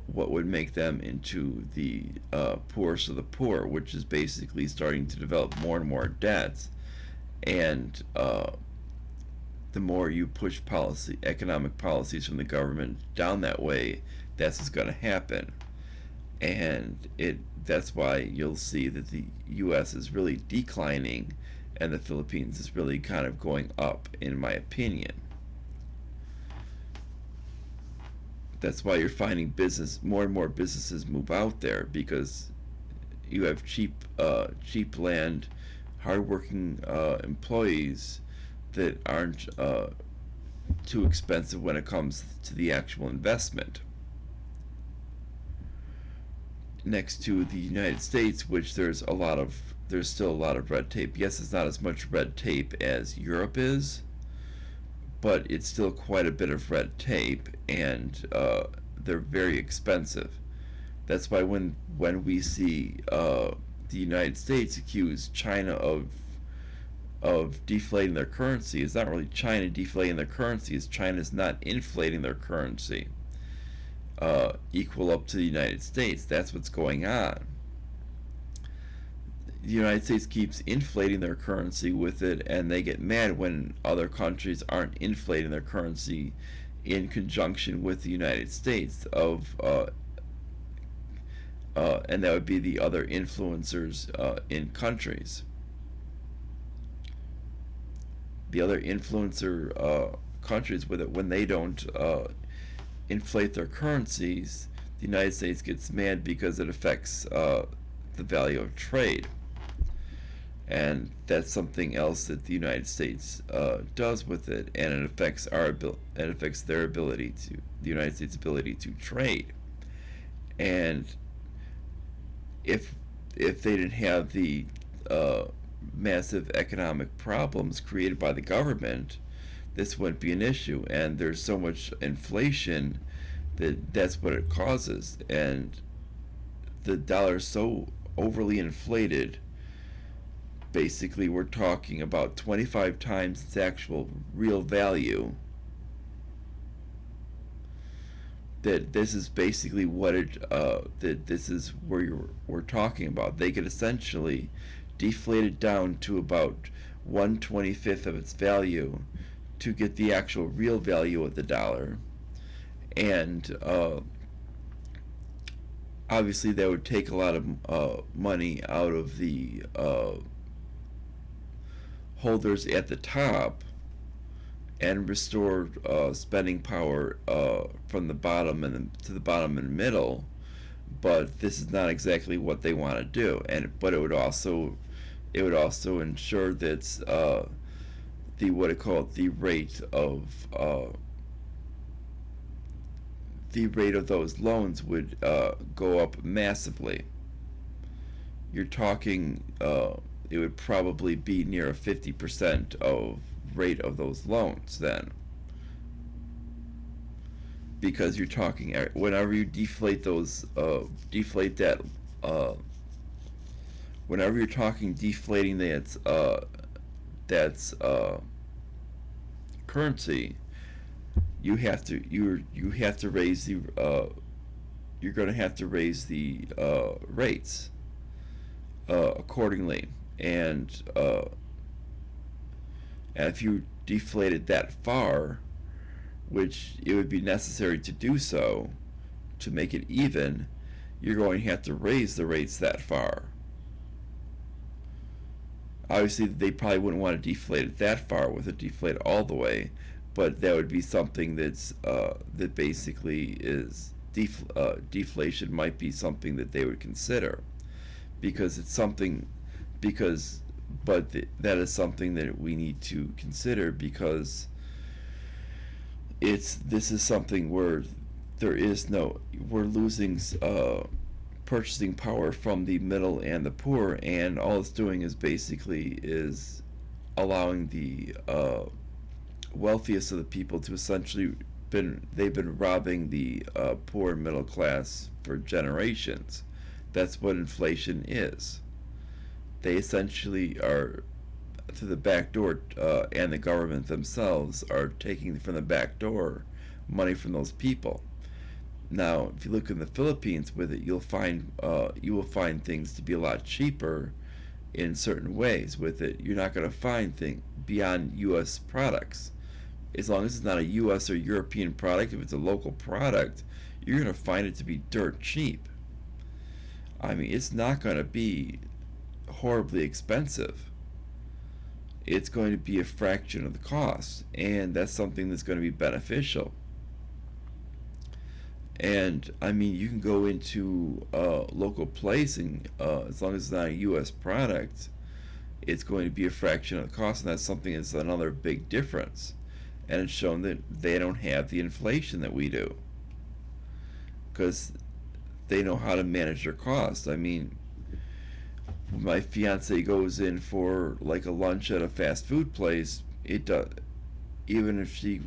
what would make them into the poorest of the poor, which is basically starting to develop more and more debts. And the more you push economic policies from the government down that way, that's what's going to happen. And that's why you'll see that the U.S. is really declining, and the Philippines is really kind of going up, in my opinion. That's why you're finding more and more businesses move out there, because you have cheap land, hardworking employees that aren't too expensive when it comes to the actual investment. Next to the United States, which there's still a lot of red tape. Yes, it's not as much red tape as Europe is, but it's still quite a bit of red tape, and they're very expensive. That's why when we see the United States accuse China of deflating their currency, it's not really China deflating their currency, it's China's not inflating their currency equal up to the United States. That's what's going on. the United States keeps inflating their currency with it, and they get mad when other countries aren't inflating their currency in conjunction with the United States and that would be the other influencers in countries. The other influencer countries with it, when they don't inflate their currencies, the United States gets mad because it affects the value of trade. And that's something else that the United States does with it, and it affects it affects their ability to the United States' ability to trade. And if they didn't have the massive economic problems created by the government, this wouldn't be an issue. And there's so much inflation that's what it causes. And the dollar is so overly inflated. Basically, we're talking about 25 times its actual real value. That this is basically what that this is where we're talking about. They could essentially deflate it down to about 1/25 of its value to get the actual real value of the dollar, and obviously that would take a lot of money out of the holders at the top and restore spending power from the bottom to the bottom and middle. But this is not exactly what they want to do, but it would also ensure that the what I call it, the rate of those loans would go up massively. You're talking it would probably be near a 50% of rate of those loans then, because you're talking whenever you deflate those deflate that whenever you're talking deflating that's currency, you have to raise the you're going to have to raise the rates accordingly. And if you deflate it that far, which it would be necessary to do so to make it even, you're going to have to raise the rates that far. Obviously, they probably wouldn't want to deflate it that far with it deflate all the way, but that would be something that basically is deflation might be something that they would consider, because it's something that is something that we need to consider, because this is something where we're losing purchasing power from the middle and the poor, and all it's doing is allowing the wealthiest of the people to essentially they've been robbing the poor and middle class for generations. That's what inflation is. They essentially are through the back door, and the government themselves are taking from the back door money from those people. Now, if you look in the Philippines with it, you will find things to be a lot cheaper in certain ways with it. You're not going to find things beyond U.S. products. As long as it's not a U.S. or European product, if it's a local product, you're going to find it to be dirt cheap. I mean, it's not going to be horribly expensive. It's going to be a fraction of the cost, and that's something that's going to be beneficial. And I mean, you can go into a local place, and as long as it's not a U.S. product, it's going to be a fraction of the cost, and that's something that's another big difference. And it's shown that they don't have the inflation that we do, because they know how to manage their costs. I mean, when my fiance goes in for like a lunch at a fast food place, it does. Even if she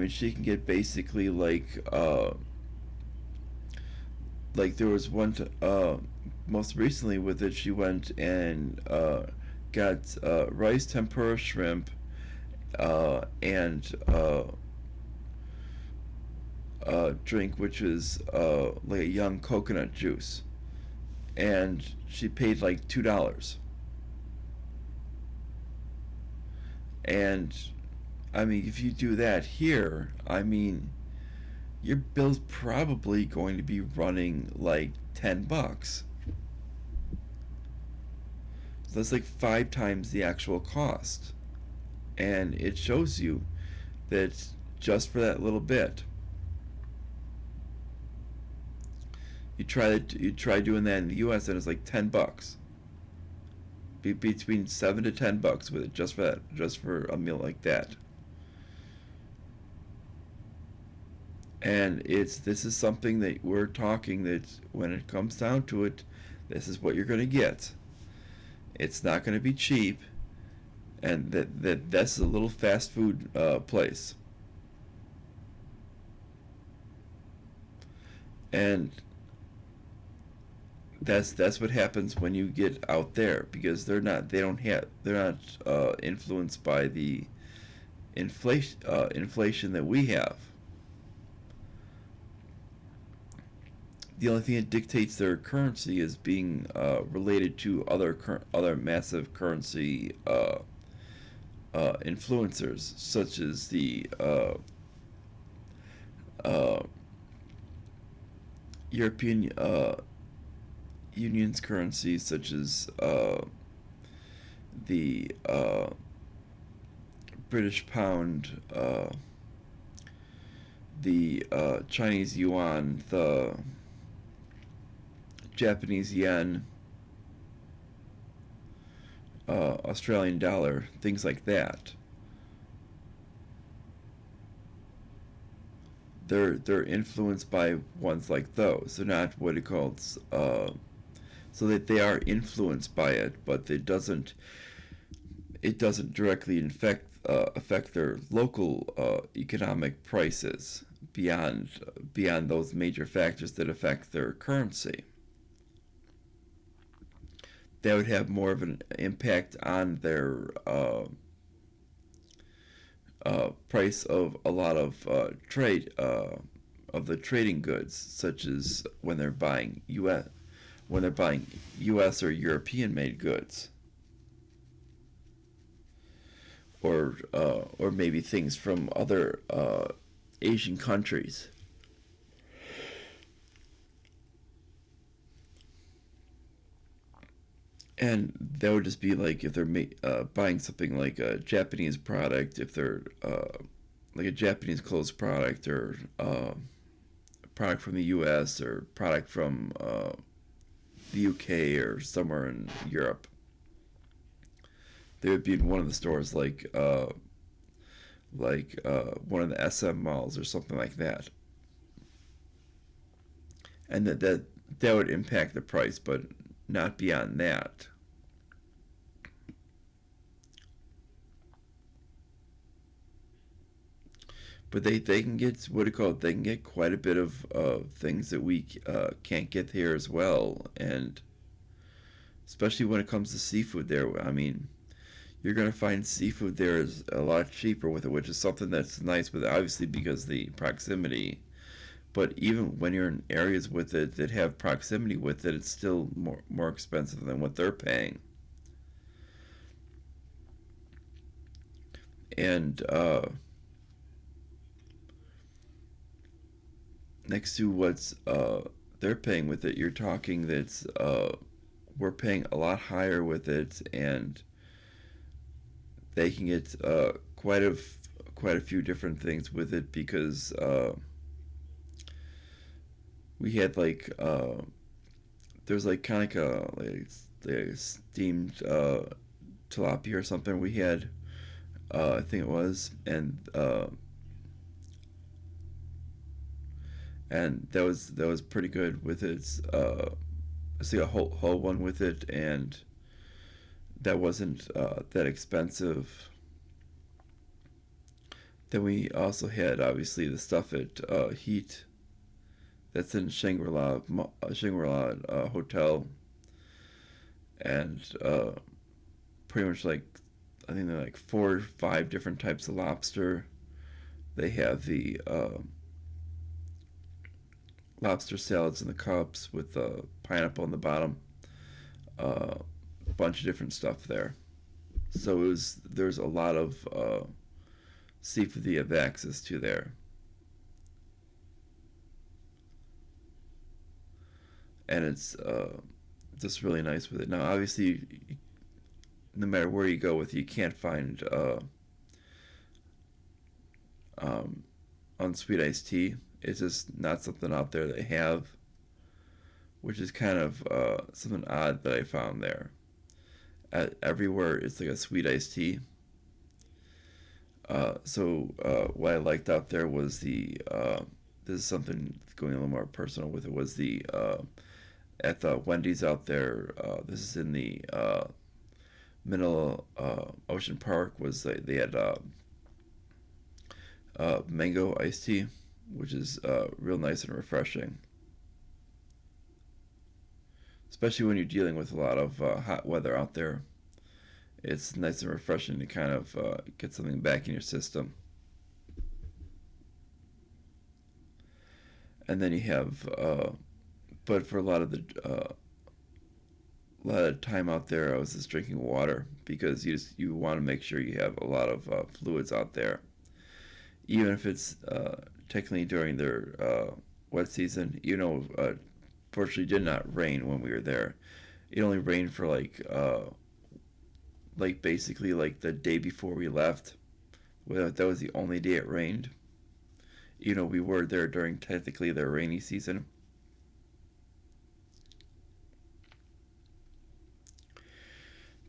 she can get basically like there was most recently with it, she went and got rice, tempura, shrimp, and drink, which is like a young coconut juice. and she paid like $2. And I mean, if you do that here, I mean, your bill's probably going to be running like $10. So that's like 5 times the actual cost. And it shows you that just for that little bit, you try doing that in the U.S. and it's like $10, between $7 to $10 with it, just for that, just for a meal like that. And this is something that we're talking that when it comes down to it, this is what you're going to get. It's not going to be cheap, and that's a little fast food place. And that's what happens when you get out there, because they're not influenced by the inflation that we have. The only thing that dictates their currency is being related to other massive currency influencers, such as the uh, European Union's currencies, such as the British pound, the Chinese yuan, the Japanese yen, Australian dollar, things like that. They're influenced by ones like those. They're not what it calls so that they are influenced by it, but it doesn't directly affect their local economic prices beyond those major factors that affect their currency. That would have more of an impact on their price of a lot of trade of the trading goods, such as when they're buying U.S. or European made goods, or maybe things from other Asian countries. And that would just be like if they're buying something like a Japanese product, if they're like a Japanese clothes product, or a product from the U.S. or product from the UK or somewhere in Europe. They would be in one of the stores, one of the SM malls or something like that, and that would impact the price, but not beyond that. But they can get what do you call it? They can get quite a bit of things that we can't get here as well, and especially when it comes to seafood. There, I mean, you're gonna find seafood there is a lot cheaper with it, which is something that's nice with it, obviously because the proximity. But even when you're in areas with it that have proximity with it, it's still more expensive than what they're paying. And next to what's they're paying with it, you're talking that we're paying a lot higher with it, and they can get quite a few different things with it, because we had there's like kind of like steamed tilapia or something we had, I think it was, and that was pretty good with its I see a whole one with it, and that wasn't that expensive. Then we also had obviously the stuff at Heat, that's in Shangri-La Hotel, and pretty much like I think they're like 4 or 5 different types of lobster. They have the lobster salads in the cups with pineapple in the bottom. uh, bunch of different stuff there. So there's a lot of seafood that you have access to there. And it's just really nice with it. Now, obviously, no matter where you go with it, you can't find um, unsweet iced tea. It's just not something out there they have, which is kind of something odd that I found there. Everywhere it's like a sweet iced tea. What I liked out there was this is something going a little more personal with it, was the at the Wendy's out there. This is in the Middle Ocean Park. Was they had mango iced tea, which is real nice and refreshing, especially when you're dealing with a lot of hot weather out there. It's nice and refreshing to kind of get something back in your system. And then you have, but for a lot of time out there, I was just drinking water because you want to make sure you have a lot of fluids out there, even if it's technically during their wet season. Fortunately, did not rain when we were there. It only rained for like basically like the day before we left. Well, that was the only day it rained. We were there during technically their rainy season.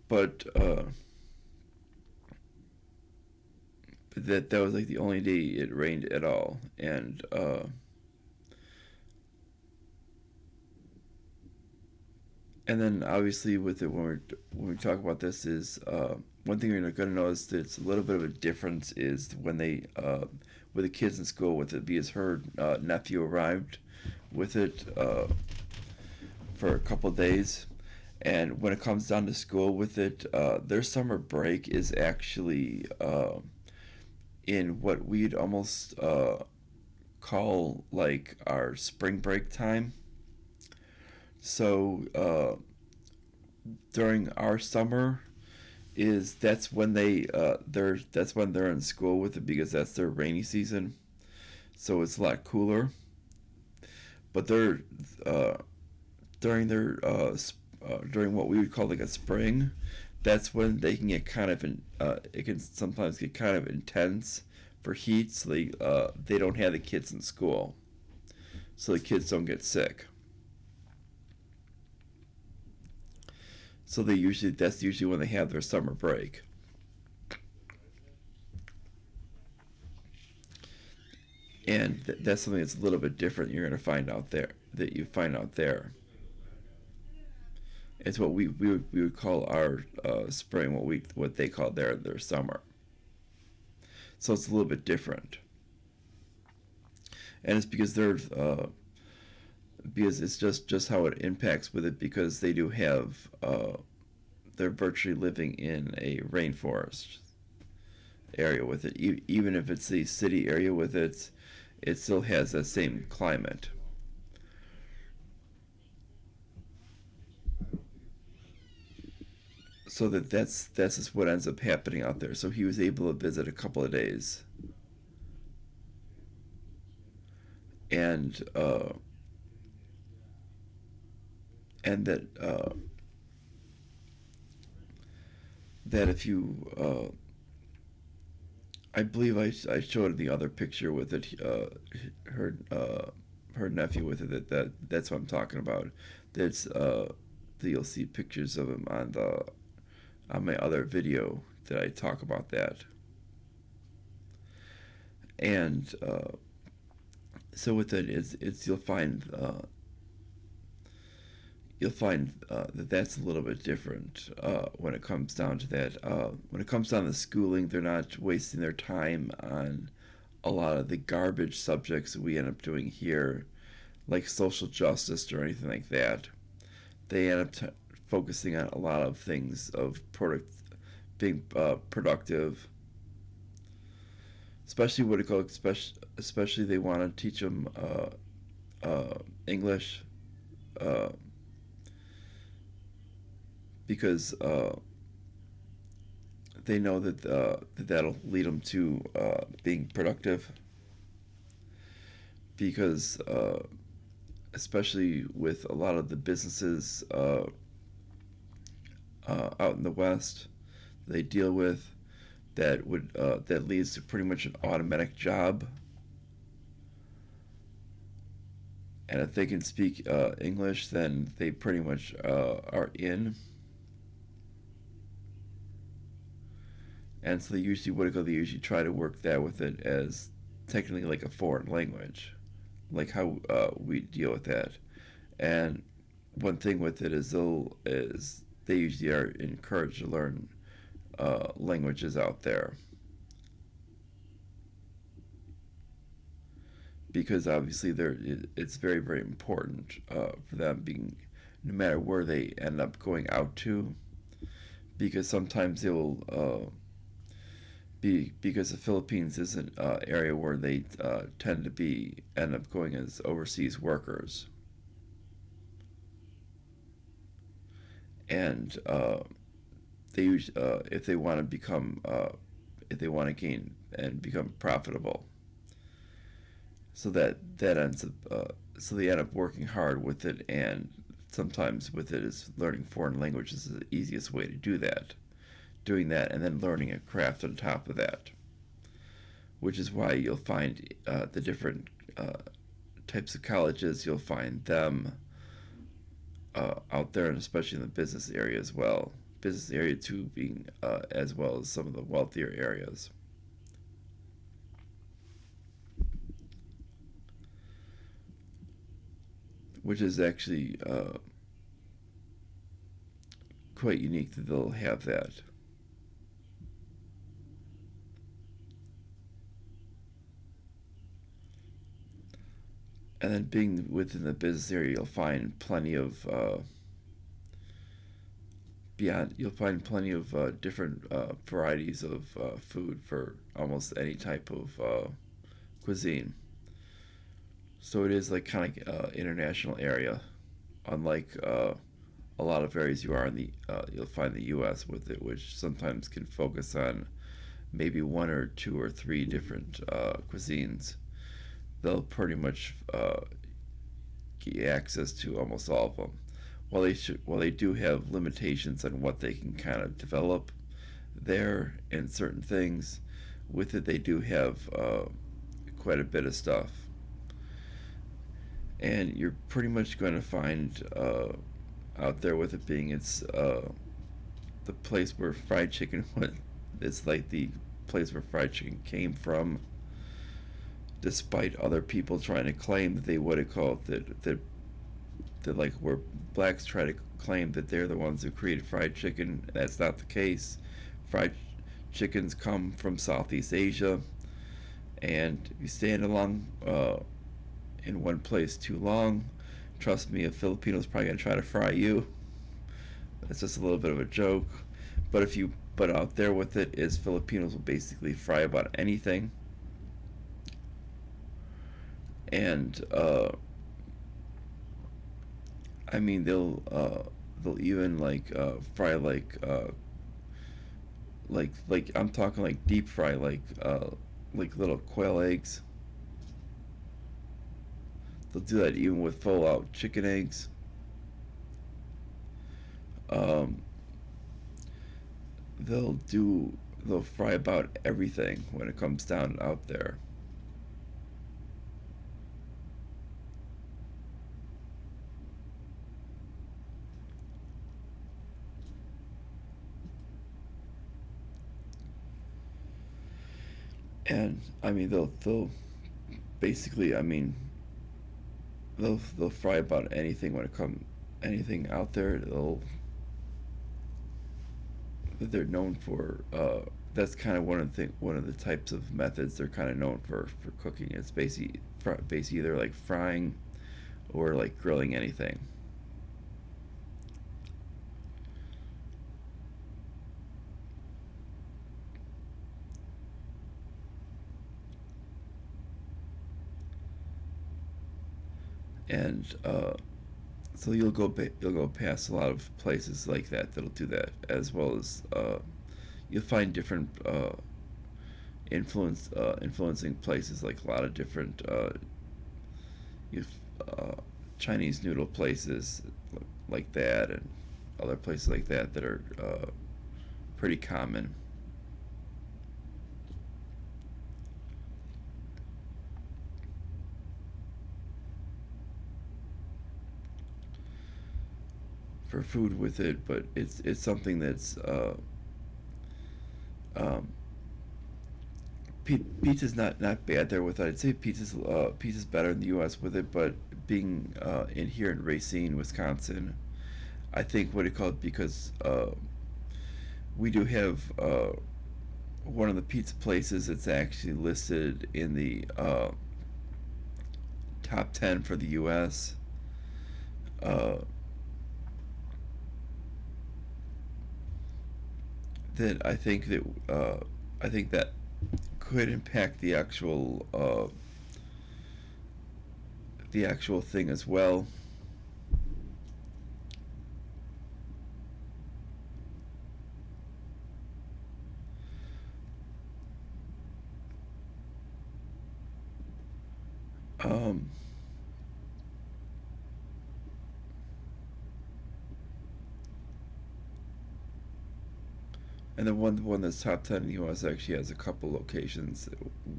But that was like the only day it rained at all. And then obviously with it, when we talk about this, is one thing you're going to notice that's a little bit of a difference is when they with the kids in school with it, because her nephew arrived with it for a couple of days. And when it comes down to school with it, their summer break is actually in what we'd almost call like our spring break time. So during our summer, is that's when they're in school with it, because that's their rainy season. So it's a lot cooler. But they're uh, during their during what we would call like a spring. That's when they can get kind of it can sometimes get kind of intense for heat. So they don't have the kids in school, so the kids don't get sick. So that's usually when they have their summer break. And that's something that's a little bit different. You're going to find out there that you find out there. It's what we would call our spring, what they call their summer. So it's a little bit different, and it's because it's just how it impacts with it, because they do have they're virtually living in a rainforest area with it. Even if it's the city area with it, it still has that same climate. So that's just what ends up happening out there. So he was able to visit a couple of days, and that if you I believe I showed the other picture with it, her her nephew with it. That's what I'm talking about. That's that you'll see pictures of him on my other video that I talk about that. And so with it, it's you'll find that that's a little bit different when it comes down to that. When it comes down to schooling, they're not wasting their time on a lot of the garbage subjects that we end up doing here, like social justice or anything like that. They end up focusing on a lot of things of being productive, especially what it called, especially they want to teach them English. Uh, because they know that that'll lead them to being productive. Because especially with a lot of the businesses out in the West they deal with, that leads to pretty much an automatic job. And if they can speak English, then they pretty much are in. And so they usually try to work that with it as technically like a foreign language, like how we deal with that. And one thing with it is they usually are encouraged to learn languages out there, because obviously it's very very important for them, being no matter where they end up going out to, because sometimes they will be because the Philippines is an area where they tend to be end up going as overseas workers. And if they want to become if they want to gain and become profitable, so that ends up so they end up working hard with it. And sometimes with it is learning foreign languages is the easiest way to do that, doing that and then learning a craft on top of that, which is why you'll find the different types of colleges, you'll find them out there, and especially in the business area as well. Business area too being as well as some of the wealthier areas. Which is actually quite unique that they'll have that. And then being within the business area, you'll find plenty of different varieties of food for almost any type of cuisine. So it is like kind of international area, unlike a lot of areas you are in the you'll find the U.S. with it, which sometimes can focus on maybe one or two or three different cuisines. They'll pretty much get access to almost all of them. While they do have limitations on what they can kind of develop there and certain things, with it they do have quite a bit of stuff. And you're pretty much going to find out there with it being it's the place where fried chicken went. It's like the place where fried chicken came from, despite other people trying to claim that they would have called that like where blacks try to claim that they're the ones who created fried chicken. That's not the case. Fried chickens come from Southeast Asia, and if you stand along in one place too long, trust me, a Filipino's probably gonna try to fry you. That's just a little bit of a joke, but out there with it is Filipinos will basically fry about anything. And I mean they'll even like fry like I'm talking like deep fry like little quail eggs. They'll do that even with full out chicken eggs. Um, they'll fry about everything when it comes down out there. And I mean they'll basically I mean they'll fry about anything when it comes anything out there. They're known for. That's kind of one of the types of methods they're kind of known for cooking. It's basically either like frying or like grilling anything. And So you'll go past a lot of places like that that'll do that, as well as you'll find different influencing places, like a lot of different you uh, Chinese noodle places like that, and other places like that that are pretty common. For food with it, but it's something that's um, pizza's not bad there with it. I'd say pizza's better in the U.S. with it, but being in here in Racine, Wisconsin, I think what it called because we do have one of the pizza places that's actually listed in the top 10 for the U.S. Uh, that I think that could impact the actual thing as well. Um, and the one that's top 10 in the U.S. actually has a couple locations.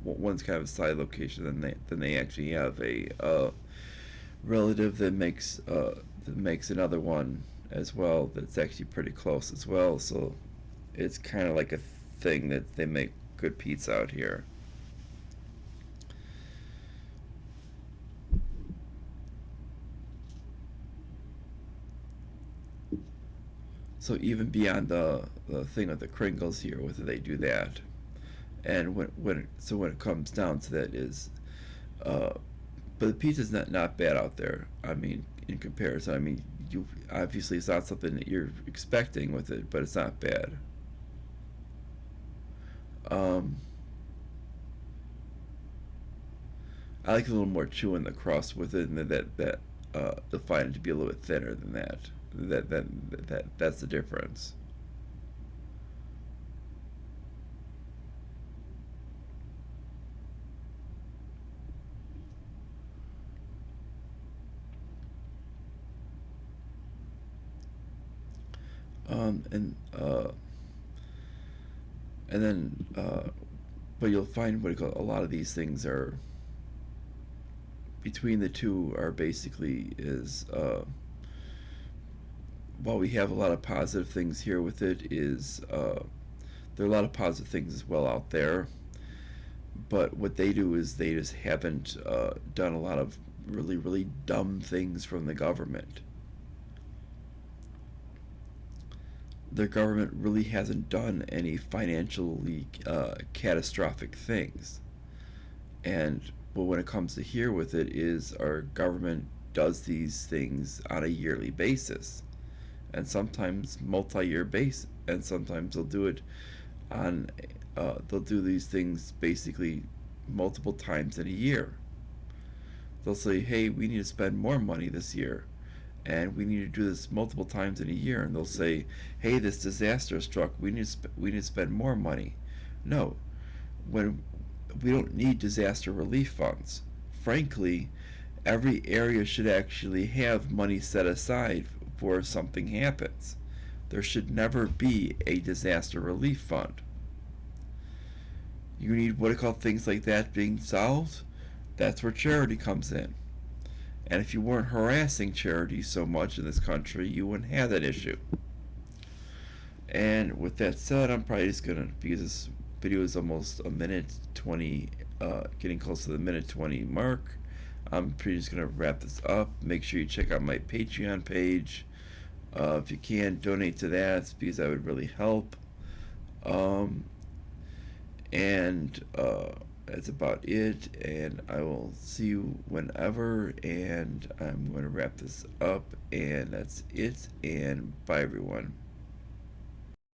One's kind of a side location, and then they actually have a relative that makes another one as well. That's actually pretty close as well. So it's kind of like a thing that they make good pizza out here. So even beyond the thing with the Kringles here, whether they do that, and when it comes down to that is, uh, but the pizza's not bad out there. I mean, in comparison, I mean, you obviously it's not something that you're expecting with it, but it's not bad. Um, I like a little more chew in the crust with it, and you'll find it to be a little bit thinner than that. That's the difference. Um, and uh, and then but you'll find a lot of these things are between the two are basically is while we have a lot of positive things here with it is there are a lot of positive things as well out there, but what they do is they just haven't done a lot of really dumb things from the government. The government really hasn't done any financially catastrophic things. And but when it comes to here with it is our government does these things on a yearly basis, and sometimes multi-year base, and sometimes on they'll do these things basically multiple times in a year. They'll say, hey, we need to spend more money this year, and we need to do this multiple times in a year. And they'll say, hey, this disaster struck, we need to spend more money. No, when we don't need disaster relief funds. Frankly, every area should actually have money set aside for if something happens. There should never be a disaster relief fund. You need what are called things like that being solved. That's where charity comes in. And if you weren't harassing charity so much in this country, you wouldn't have that issue. And with that said, I'm probably just gonna, because this video is almost a minute 20, getting close to the minute 20 mark, I'm pretty just gonna wrap this up. Make sure you check out my Patreon page. If you can, donate to that because that would really help. Um, and that's about it. And I will see you whenever. And I'm going to wrap this up. And that's it. And bye, everyone.